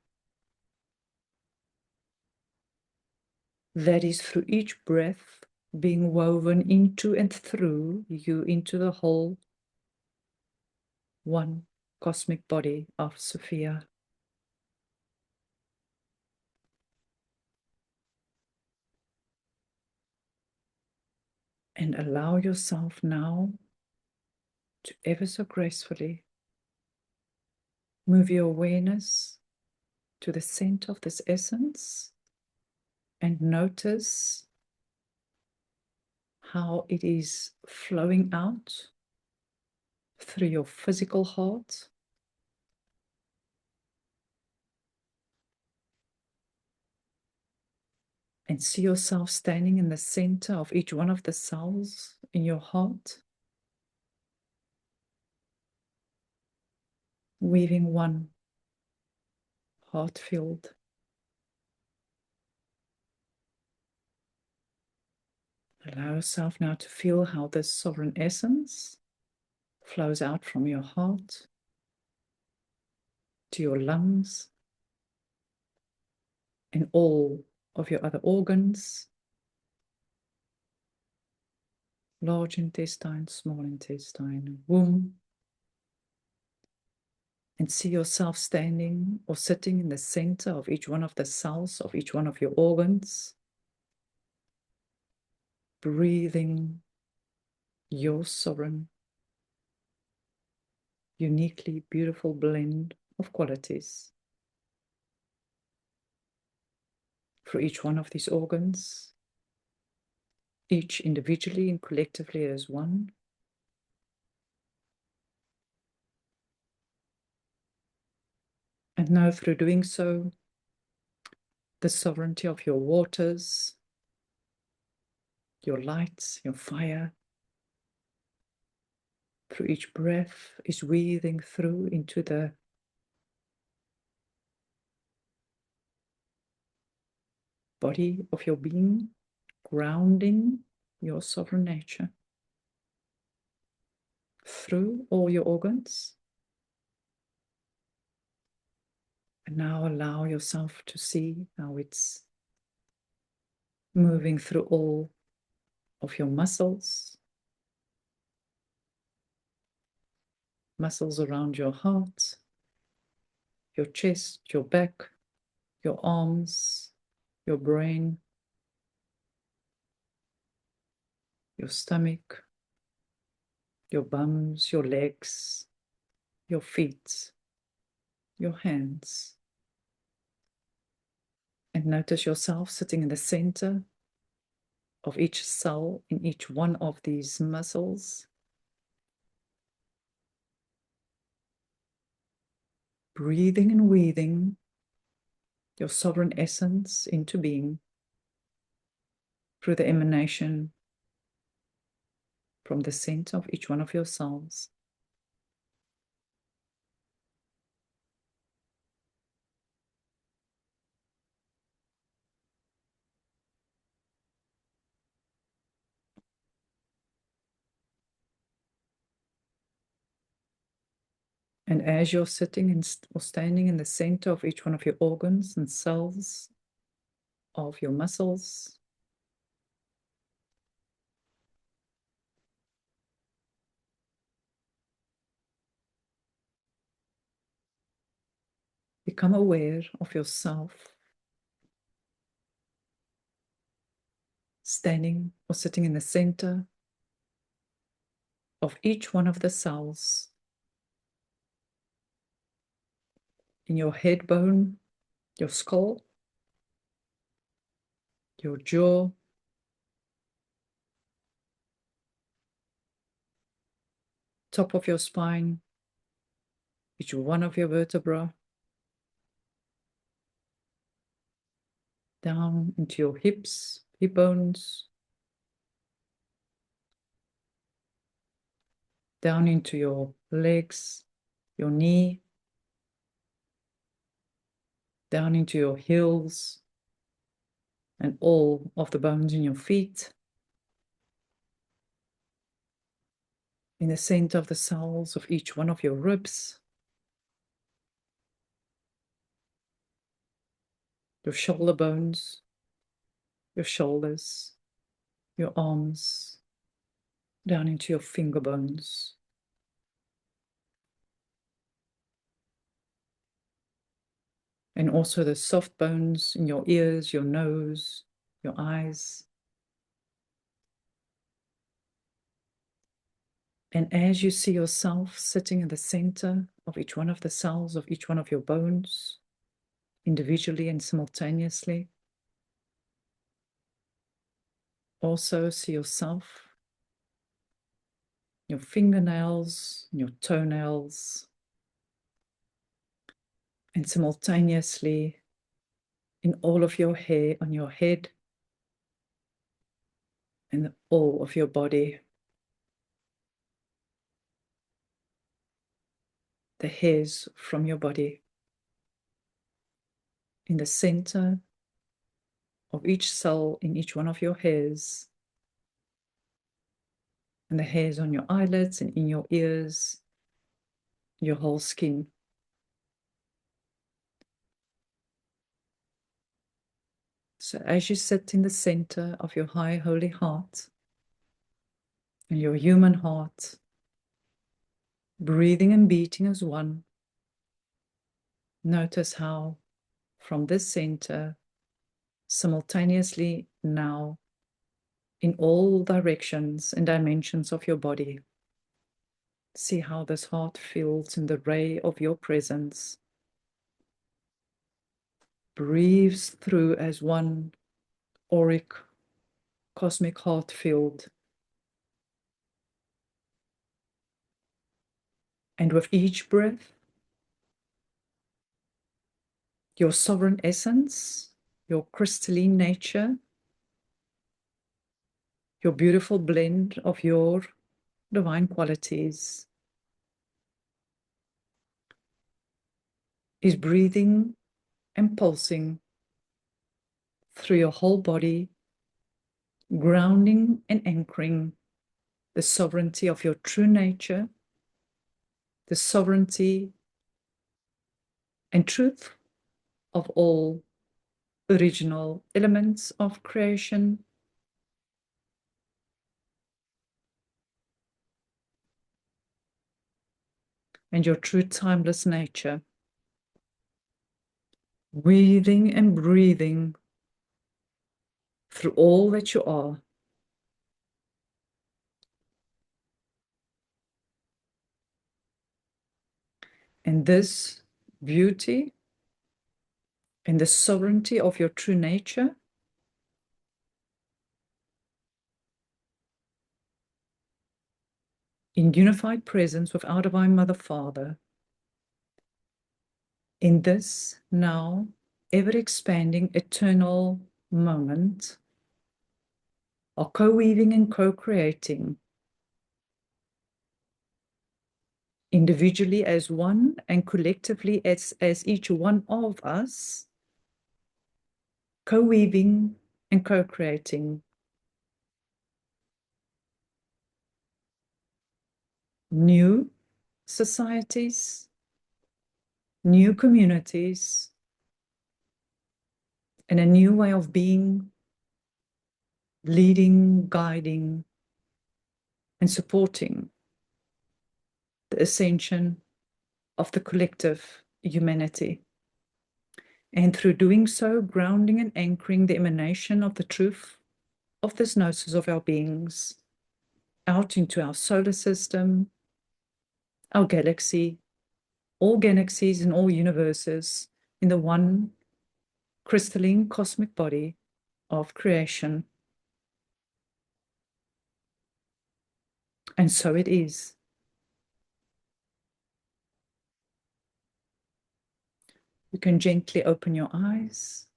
that is through each breath being woven into and through you into the whole one cosmic body of Sophia. And allow yourself now to ever so gracefully move your awareness to the center of this essence and notice how it is flowing out through your physical heart, and see yourself standing in the center of each one of the cells in your heart, weaving one heart field. Allow yourself now to feel how this sovereign essence flows out from your heart to your lungs and all of your other organs, large intestine, small intestine, womb, and see yourself standing or sitting in the center of each one of the cells of each one of your organs, breathing your sovereign, uniquely beautiful blend of qualities for each one of these organs, each individually and collectively as one. And now, through doing so, the sovereignty of your waters, your lights, your fire, through each breath is weaving through into the body of your being, grounding your sovereign nature through all your organs. And now allow yourself to see how it's moving through all of your muscles, muscles around your heart, your chest, your back, your arms, your brain, your stomach, your bums, your legs, your feet, your hands. And notice yourself sitting in the center of each cell in each one of these muscles, breathing and weaving your sovereign essence into being through the emanation from the center of each one of your cells. And as you're sitting or standing in the center of each one of your organs and cells of your muscles, become aware of yourself standing or sitting in the center of each one of the cells in your head bone, your skull, your jaw, top of your spine, each one of your vertebrae, down into your hips, hip bones, down into your legs, your knee, down into your heels, and all of the bones in your feet, in the center of the cells of each one of your ribs, your shoulder bones, your shoulders, your arms, down into your finger bones. And also the soft bones in your ears, your nose, your eyes. And as you see yourself sitting in the center of each one of the cells of each one of your bones, individually and simultaneously, also see yourself, your fingernails, your toenails, and simultaneously in all of your hair on your head and all of your body. The hairs from your body in the center of each cell in each one of your hairs, and the hairs on your eyelids and in your ears, your whole skin. So as you sit in the center of your high holy heart and your human heart, breathing and beating as one, notice how from this center, simultaneously now, in all directions and dimensions of your body, see how this heart fills in the ray of your presence, breathes through as one auric cosmic heart field. And with each breath, your sovereign essence, your crystalline nature, your beautiful blend of your divine qualities is breathing and pulsing through your whole body, grounding and anchoring the sovereignty of your true nature, the sovereignty and truth of all original elements of creation, and your true timeless nature, breathing and breathing through all that you are. And this beauty and the sovereignty of your true nature in unified presence with our Divine Mother Father, in this now ever-expanding eternal moment, are co-weaving and co-creating individually as one and collectively as each one of us, co-weaving and co-creating new societies, new communities, and a new way of being, leading, guiding, and supporting the ascension of the collective humanity. And through doing so, grounding and anchoring the emanation of the truth of this gnosis of our beings out into our solar system, our galaxy, all galaxies and all universes in the one crystalline cosmic body of creation. And so it is. You can gently open your eyes.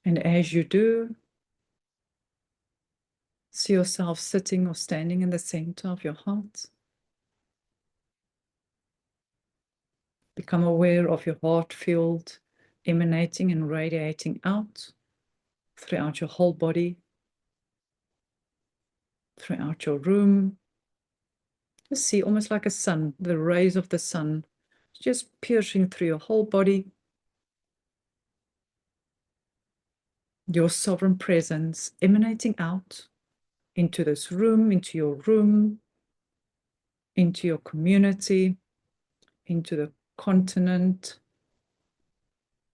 And as you do, see yourself sitting or standing in the center of your heart. Become aware of your heart field emanating and radiating out throughout your whole body, throughout your room. Just see almost like a sun, the rays of the sun just piercing through your whole body. Your sovereign presence emanating out into this room, into your room, into your community, into the continent,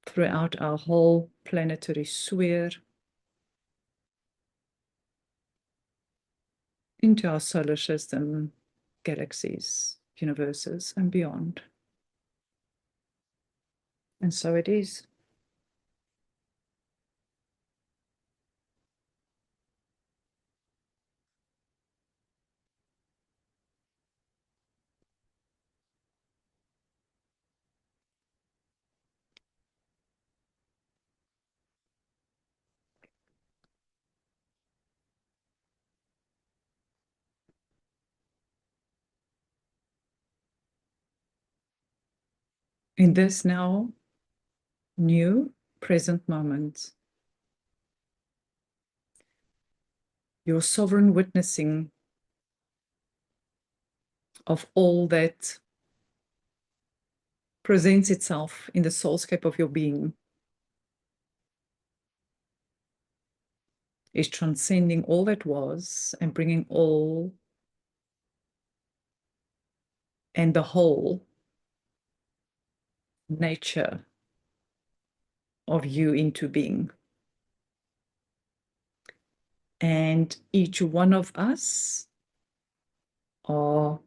throughout our whole planetary sphere, into our solar system, galaxies, universes, and beyond. And so it is. In this now new present moment, your sovereign witnessing of all that presents itself in the soulscape of your being is transcending all that was and bringing all and the whole nature of you into being. And each one of us are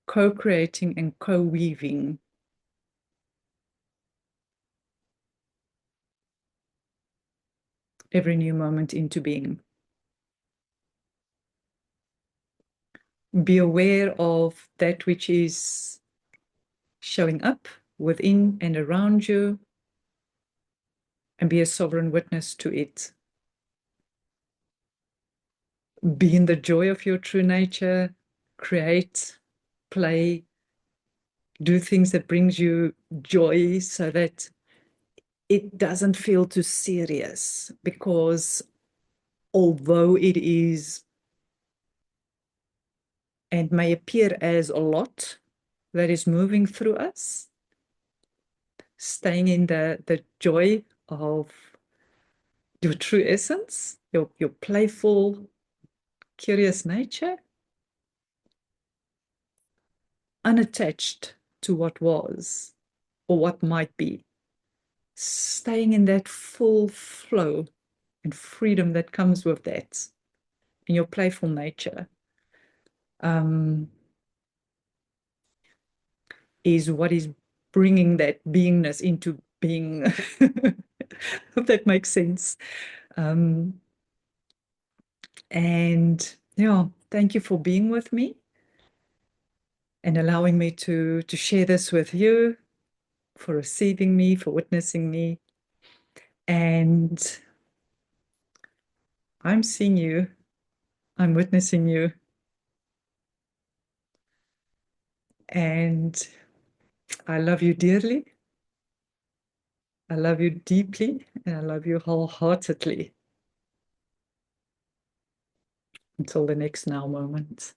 co-creating and co-weaving every new moment into being. Be aware of that which is showing up within and around you, and be a sovereign witness to it. Be in the joy of your true nature, create, play, do things that brings you joy so that it doesn't feel too serious, because although it is and may appear as a lot that is moving through us, staying in the joy of your true essence, your playful, curious nature, unattached to what was or what might be, staying in that full flow and freedom that comes with that, in your playful nature, is what is bringing that beingness into being. Hope that makes sense. And yeah, thank you for being with me and allowing me to share this with you, for receiving me, for witnessing me. And I'm seeing you, I'm witnessing you, and I love you dearly. I love you deeply, and I love you wholeheartedly. Until the next now moment.